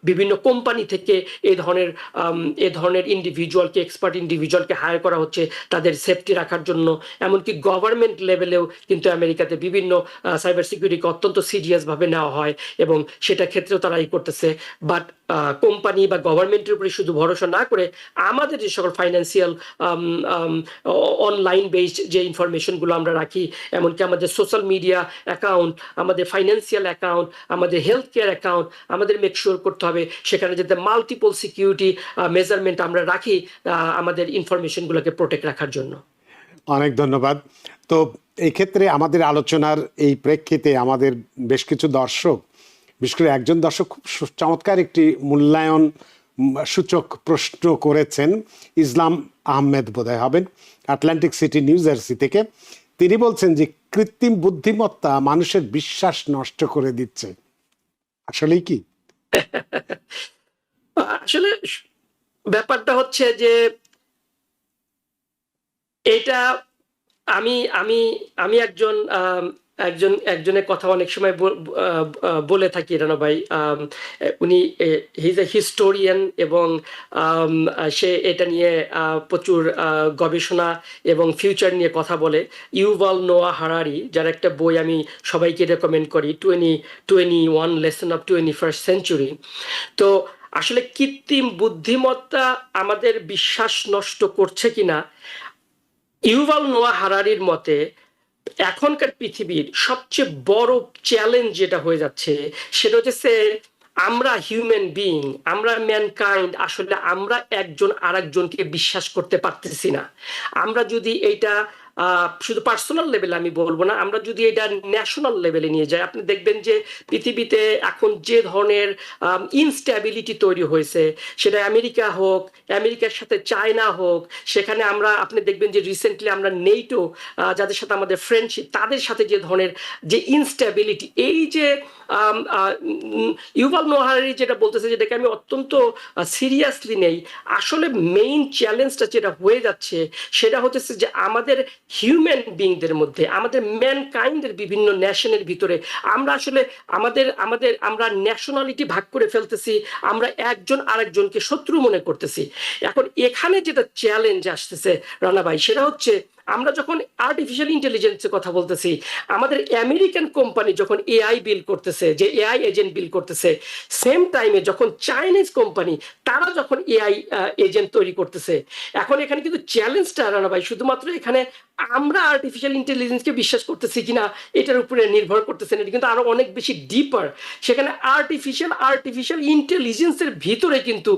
বিভিন্ন কোম্পানি থেকে এই ধরনের ইন্ডিভিজুয়ালকে, এক্সপার্ট ইন্ডিভিজুয়ালকে হায়ার করা হচ্ছে তাদের সেফটি রাখার জন্য। এমনকি গভর্নমেন্ট লেভেলেও কিন্তু আমেরিকাতে বিভিন্ন সাইবার সিকিউরিটিকে অত্যন্ত সিরিয়াস ভাবে নেওয়া হয় এবং সেটা ক্ষেত্রেও তারা করতেছে। বাট কোম্পানি বা গভর্নমেন্টের উপরে শুধু ভরসা না করে আমাদের যে সকল ফাইন্যান্সিয়াল অনলাইন বেসড যে ইনফরমেশনগুলো আমরা রাখি, এমনকি আমাদের সোশ্যাল মিডিয়া অ্যাকাউন্ট, আমাদের ফাইন্যান্সিয়াল অ্যাকাউন্ট, আমাদের হেলথ কেয়ার অ্যাকাউন্ট, আমাদের মেক শিওর করতে হবে সেখানে যাতে মাল্টিপল সিকিউরিটি মেজারমেন্ট আমরা রাখি আমাদের ইনফরমেশনগুলোকে প্রোটেক্ট রাখার জন্য। অনেক ধন্যবাদ। তো এই ক্ষেত্রে আমাদের আলোচনার এই প্রেক্ষিতে আমাদের বেশ কিছু দর্শক, বিশেষ করে একজন দর্শক খুব চমৎকার একটি মূল্যায়ন সূচক প্রশ্ন করেছেন। ইসলাম আহমেদ বোধহয় হবেন, আটলান্টিক সিটি নিউ জার্সি থেকে। তিনি বলছেন যে কৃত্রিম বুদ্ধিমত্তা মানুষের বিশ্বাস নষ্ট করে দিচ্ছে, আসলেই কি? আসলে ব্যাপারটা হচ্ছে যে এটা আমি আমি আমি একজনের কথা অনেক সময় বলে থাকি রানা ভাই। উনি হিজ এ হিস্টোরিয়ান এবং সে এটা নিয়ে প্রচুর গবেষণা এবং ফিউচার নিয়ে কথা বলে। ইউভাল নোয়া হারারি, যার একটা বই আমি সবাইকে রেকমেন্ড করি, 21 লেসন অফ 21st সেঞ্চুরি। তো আসলে কৃত্রিম বুদ্ধিমত্তা আমাদের বিশ্বাস নষ্ট করছে কিনা, ইউভাল নোয়া হারারির মতে এখনকার পৃথিবীর সবচেয়ে বড় চ্যালেঞ্জ যেটা হয়ে যাচ্ছে সেটা হচ্ছে আমরা হিউম্যান বিইং, আমরা ম্যানকাইন্ড, আসলে আমরা একজন আরেকজনকে বিশ্বাস করতে পারতেছি না। আমরা যদি এইটা শুধু পার্সোনাল লেভেলে আমি বলবো না, আমরা যদি এটা ন্যাশনাল লেভেলে নিয়ে যাই, আপনি দেখবেন যে পৃথিবীতে এখন যে ধরনের ইনস্ট্যাবিলিটি তৈরি হয়েছে, সেটা আমেরিকা হোক, আমেরিকার সাথে চায়না হোক, সেখানে আপনি দেখবেন যে রিসেন্টলি আমরা নেটো যাদের সাথে আমাদের ফ্রেন্ডশিপ, তাদের সাথে যে ধরনের যে ইনস্ট্যাবিলিটি, এই যে ইউভাল নোয়া হারারি যেটা বলতেছে, যেটাকে আমি অত্যন্ত সিরিয়াসলি নেই। আসলে মেইন চ্যালেঞ্জটা যেটা হয়ে যাচ্ছে সেটা হচ্ছে যে আমাদের হিউম্যান বিংদের মধ্যে, আমাদের ম্যানকাইন্ডের বিভিন্ন ন্যাশনের ভিতরে আমরা আসলে আমরা ন্যাশনালিটি ভাগ করে ফেলতেছি, আমরা একজন আরেকজনকে শত্রু মনে করতেছি। এখন এখানে যেটা চ্যালেঞ্জ আসতেছে রানা ভাই, সেটা হচ্ছে আমরা যখন আর্টিফিশিয়াল ইন্টেলিজেন্সের কথা বলতেছি, আমাদের আমেরিকান কোম্পানি যখন এআই বিল করতেছে, যে এআই এজেন্ট বিল করতেছে, সেম টাইমে যখন চাইনিজ কোম্পানি তারা যখন এআই এজেন্ট তৈরি করতেছে, এখন এখানে কিন্তু চ্যালেঞ্জটা রানা ভাই শুধুমাত্র এখানে আমরা আর্টিফিশিয়াল ইন্টেলিজেন্সকে বিশ্বাস করতেছি কিনা এটার উপরে নির্ভর করতেছে না, এটা কিন্তু আরো অনেক বেশি ডিপার। সেখানে আর্টিফিশিয়াল ইন্টেলিজেন্সের ভিতরে কিন্তু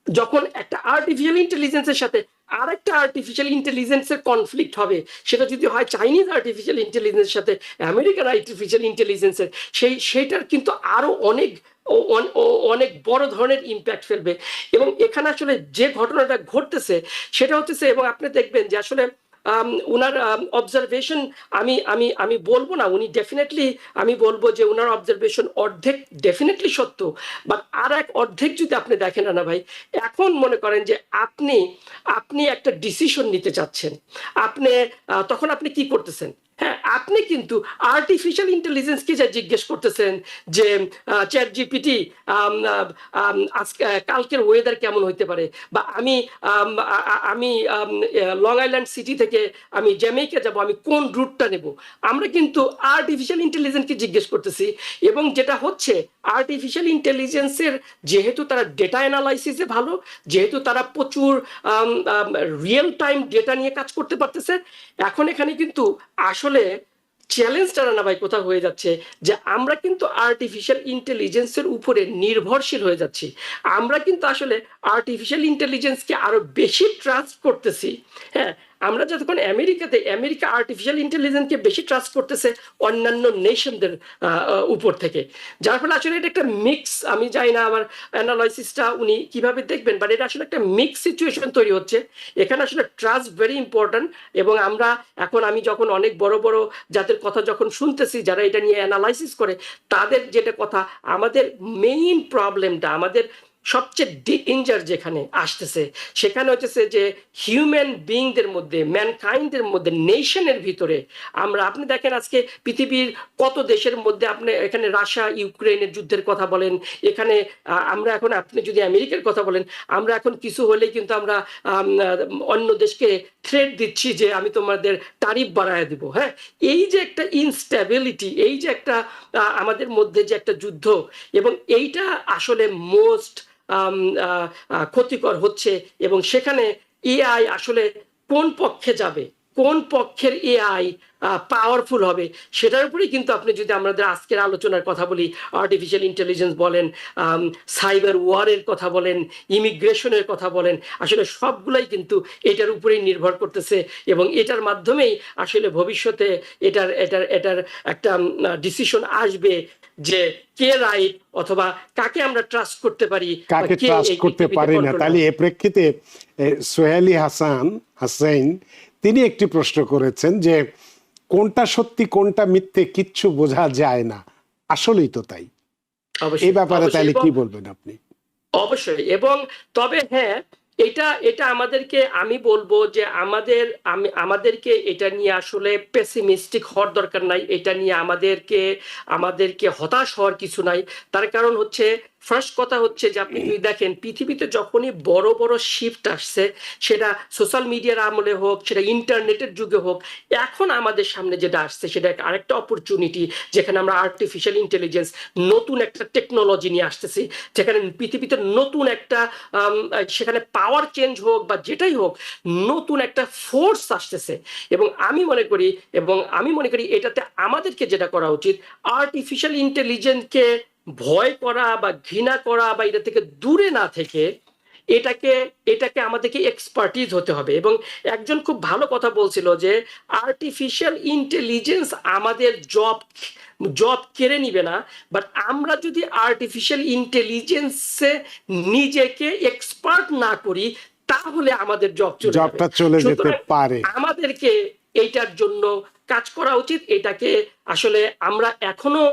যখন একটা আর্টিফিশিয়াল ইন্টেলিজেন্সের সাথে আরেকটা আর্টিফিশিয়াল ইন্টেলিজেন্সের কনফ্লিক্ট হবে, সেটা যদি হয় চাইনিজ আর্টিফিশিয়াল ইন্টেলিজেন্সের সাথে আমেরিকান আর্টিফিশিয়াল ইন্টেলিজেন্সের, সেইটার কিন্তু আরো অনেক বড় ধরনের ইম্প্যাক্ট ফেলবে। এবং এখানে আসলে যে ঘটনাটা ঘটতেছে সেটা হচ্ছে, এবং আপনি দেখবেন যে আসলে উনার অবজারভেশন, আমি আমি আমি বলবো না উনি ডেফিনেটলি, আমি বলবো যে উনার অবজারভেশন অর্ধেক ডেফিনেটলি সত্য, বাট আর এক অর্ধেক যদি আপনি দেখেন না ভাই, এখন মনে করেন যে আপনি একটা ডিসিশন নিতে চাচ্ছেন, আপনি তখন আপনি কি করতেছেন? হ্যাঁ, আপনি কিন্তু আর্টিফিশিয়াল ইন্টেলিজেন্সকে যা জিজ্ঞেস করতেছেন যে চ্যাট জিপিটি আজকে কালকের ওয়েদার কেমন হইতে পারে, বা আমি লং আইল্যান্ড সিটি থেকে আমি জ্যামাইকা যাব, আমি কোন রুটটা নেব, আমরা কিন্তু আর্টিফিশিয়াল ইন্টেলিজেন্সকে জিজ্ঞেস করতেছি। এবং যেটা হচ্ছে, আর্টিফিশিয়াল ইন্টেলিজেন্সের যেহেতু তারা ডেটা অ্যানালাইসিসে ভালো, যেহেতু তারা প্রচুর রিয়েল টাইম ডেটা নিয়ে কাজ করতে পারতেছে, এখন এখানে কিন্তু আসলে চ্যালেঞ্জটা না ভাই কোথাও হয়ে যাচ্ছে যে আমরা কিন্তু আর্টিফিশিয়াল ইন্টেলিজেন্সের উপরে নির্ভরশীল হয়ে যাচ্ছি। আমরা কিন্তু আসলে আর্টিফিশিয়াল ইন্টেলিজেন্সকে আরো বেশি ট্রাস্ট করতেছি। হ্যাঁ, আমরা যতক্ষণ আমেরিকা আর্টিফিশিয়াল ইন্টেলিজেন্সকে বেশি ট্রাস্ট করতেছে অন্যান্য নেশনদের উপর থেকে, যার ফলে আসলে এটা একটা মিক্স, আমি জানি না আমার অ্যানালাইসিসটা উনি কিভাবে দেখবেন, বাট এটা আসলে একটা মিক্স সিচুয়েশন তৈরি হচ্ছে। এখানে আসলে ট্রাস্ট ভেরি ইম্পর্টেন্ট। এবং আমি যখন অনেক বড় বড় যাদের কথা যখন শুনতেছি, যারা এটা নিয়ে অ্যানালাইসিস করে, তাদের যেটা কথা, আমাদের মেইন প্রবলেমটা, আমাদের সবচেয়ে ডেঞ্জার যেখানে আসতেছে সেখানে হচ্ছে যে হিউম্যান বিংদের মধ্যে, ম্যানকাইন্ডের মধ্যে, নেশনের ভিতরে আপনি দেখেন আজকে পৃথিবীর কত দেশের মধ্যে, আপনি এখানে রাশিয়া ইউক্রেনের যুদ্ধের কথা বলেন, এখানে আমরা এখন, আপনি যদি আমেরিকার কথা বলেন, আমরা এখন কিছু হলেই কিন্তু আমরা অন্য দেশকে থ্রেট দিচ্ছি যে আমি তোমাদের তারিফ বাড়ায় দিব। হ্যাঁ, এই যে একটা ইনস্টেবিলিটি, এই যে একটা আমাদের মধ্যে যে একটা যুদ্ধ, এবং এইটা আসলে মোস্ট ক্ষতিকর হচ্ছে। এবং সেখানে এআই আসলে কোন পক্ষে যাবে, কোন পক্ষের এআই পাওয়ারফুল হবে, সেটার উপরেই কিন্তু আপনি যদি আমাদের আজকের আলোচনার কথা বলি, আর্টিফিশিয়াল ইন্টেলিজেন্স বলেন, সাইবার ওয়ারের কথা বলেন, ইমিগ্রেশনের কথা বলেন, আসলে সবগুলাই কিন্তু এটার উপরেই নির্ভর করতেছে। এবং এটার মাধ্যমেই আসলে ভবিষ্যতে এটার একটা ডিসিশন আসবে যে কে রাইট, অথবা কাকে আমরা ট্রাস্ট করতে পারি, কাকে ট্রাস্ট করতে পারি না। তাহলে এ প্রেক্ষিতে সোহেলি হাসান তিনি একটি প্রশ্ন করেছেন যে কোনটা সত্যি কোনটা মিথ্যে কিচ্ছু বোঝা যায় না, আসলেই তো তাই। এই ব্যাপারে তাহলে কি বলবেন আপনি? অবশ্যই। এবং তবে হ্যাঁ, এটা আমাদেরকে, আমি বলবো যে আমাদেরকে এটা নিয়ে আসলে পেসিমিস্টিক হওয়ার দরকার নাই, এটা নিয়ে আমাদেরকে হতাশ হওয়ার কিছু নাই। তার কারণ হচ্ছে, ফার্স্ট কথা হচ্ছে যে আপনি যদি দেখেন পৃথিবীতে যখনই বড় বড় শিফট আসছে, সেটা সোশ্যাল মিডিয়ার আমলে হোক, সেটা ইন্টারনেটের যুগে হোক, এখন আমাদের সামনে যেটা আসছে সেটা আরেকটা অপরচুনিটি, যেখানে আমরা আর্টিফিশিয়াল ইন্টেলিজেন্স নতুন একটা টেকনোলজি নিয়ে আসতেছি, যেখানে পৃথিবীতে নতুন একটা সেখানে পাওয়ার চেঞ্জ হোক বা যেটাই হোক, নতুন একটা ফোর্স আসতেছে। এবং আমি মনে করি এটাতে আমাদেরকে যেটা করা উচিত, আর্টিফিশিয়াল ইন্টেলিজেন্সকে ভয় করা বা ঘৃণা করা বা এটা থেকে দূরে না থেকে এটাকে আমাদেরকে এক্সপার্টিজ হতে হবে। এবং একজন খুব ভালো কথা বলছিল যে আর্টিফিশিয়াল ইন্টেলিজেন্স আমাদের জব কেড়ে নিবে না, বাট আমরা যদি আর্টিফিশিয়াল ইন্টেলিজেন্সে নিজেকে এক্সপার্ট না করি, তাহলে আমাদের জবটা চলে যেতে পারে। আমাদেরকে এইটার জন্য কাজ করা উচিত। এটাকে আসলে আমরা এখনো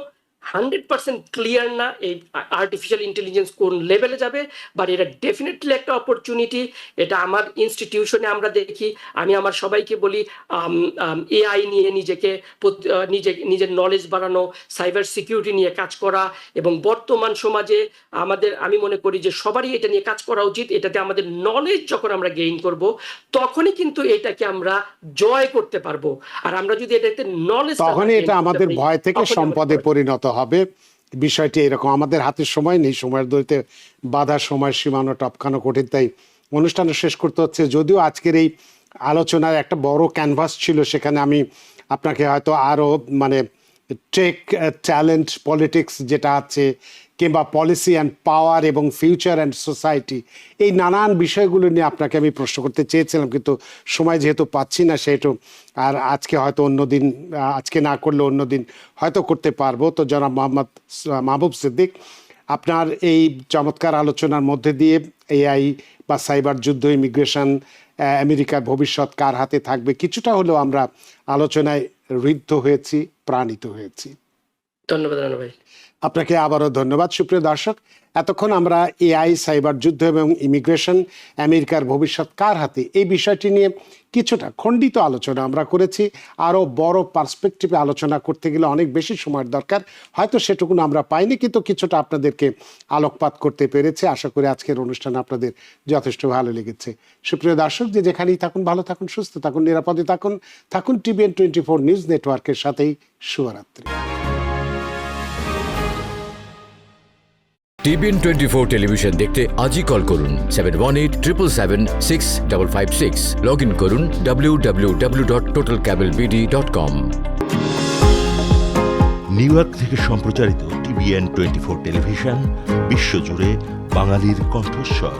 100% ক্লিয়ার না এই আর্টিফিশিয়াল ইন্টেলিজেন্স কোন লেভেলে যাবে, বাট এটা ডেফিনেটলি একটা অপরচুনিটি। এটা আমার ইনস্টিটিউশনে আমরা দেখি, আমি আমার সবাইকে বলি এআই নিয়ে নিজের নলেজ বাড়ানো, সাইবার সিকিউরিটি নিয়ে কাজ করা, এবং বর্তমান সমাজে আমি মনে করি যে সবারই এটা নিয়ে কাজ করা উচিত। এটাতে আমাদের নলেজ যখন আমরা গেইন করব, তখনই কিন্তু এটাকে আমরা জয় করতে পারবো। আর আমরা যদি এটাতে নলেজ, তখনই এটা আমাদের ভয় থেকে সম্পদে পরিণত হবে। বিষয়টি এরকম, আমাদের হাতে সময় নেই, সময়ের দড়িতে বাধা, সময় সীমানো টপকানো কঠিন, তাই অনুষ্ঠানে শেষ করতে হচ্ছে। যদিও আজকের এই আলোচনার একটা বড় ক্যানভাস ছিল, সেখানে আমি আপনাকে হয়তো আরও মানে টেক, ট্যালেন্ট, পলিটিক্স যেটা আছে, কিংবা পলিসি অ্যান্ড পাওয়ার এবং ফিউচার অ্যান্ড সোসাইটি, এই নানান বিষয়গুলো নিয়ে আপনাকে আমি প্রশ্ন করতে চেয়েছিলাম, কিন্তু সময় যেহেতু পাচ্ছি না সেহেতু আর আজকে হয়তো অন্যদিন, আজকে না করলে অন্যদিন হয়তো করতে পারবো। তো জনাব মাহবুব সিদ্দিক, আপনার এই চমৎকার আলোচনার মধ্যে দিয়ে এআই বা সাইবার যুদ্ধ, ইমিগ্রেশন, আমেরিকার ভবিষ্যৎ কার হাতে থাকবে, কিছুটা হলেও আমরা আলোচনায় ঋদ্ধ হয়েছি, প্রাণিত হয়েছি। ধন্যবাদ রানা ভাই। আপনাকে আবারও ধন্যবাদ। সুপ্রিয় দর্শক, এতক্ষণ আমরা এআই, সাইবার যুদ্ধ এবং ইমিগ্রেশন, আমেরিকার ভবিষ্যৎ কার হাতে, এই বিষয়টি নিয়ে কিছুটা খণ্ডিত আলোচনা আমরা করেছি। আরও বড় পার্সপেক্টিভে আলোচনা করতে গেলে অনেক বেশি সময়ের দরকার, হয়তো সেটুকুন আমরা পাইনি, কিন্তু কিছুটা আপনাদেরকে আলোকপাত করতে পেরেছে। আশা করি আজকের অনুষ্ঠান আপনাদের যথেষ্ট ভালো লেগেছে। সুপ্রিয় দর্শক, যে যেখানেই থাকুন, ভালো থাকুন, সুস্থ থাকুন, নিরাপদে থাকুন টিভিএন 24 নিউজ নেটওয়ার্কের সাথেই। শুভরাত্রি। টিভিএন 24 টেলিভিশন দেখতে আজই কল করুন 7187776556। লগ ইন করুন www.totalcablebd.com। নিউ ইয়র্ক থেকে সম্প্রচারিত টিভিএন 24 টেলিভিশন বিশ্বজুড়ে বাঙালির কণ্ঠস্বর।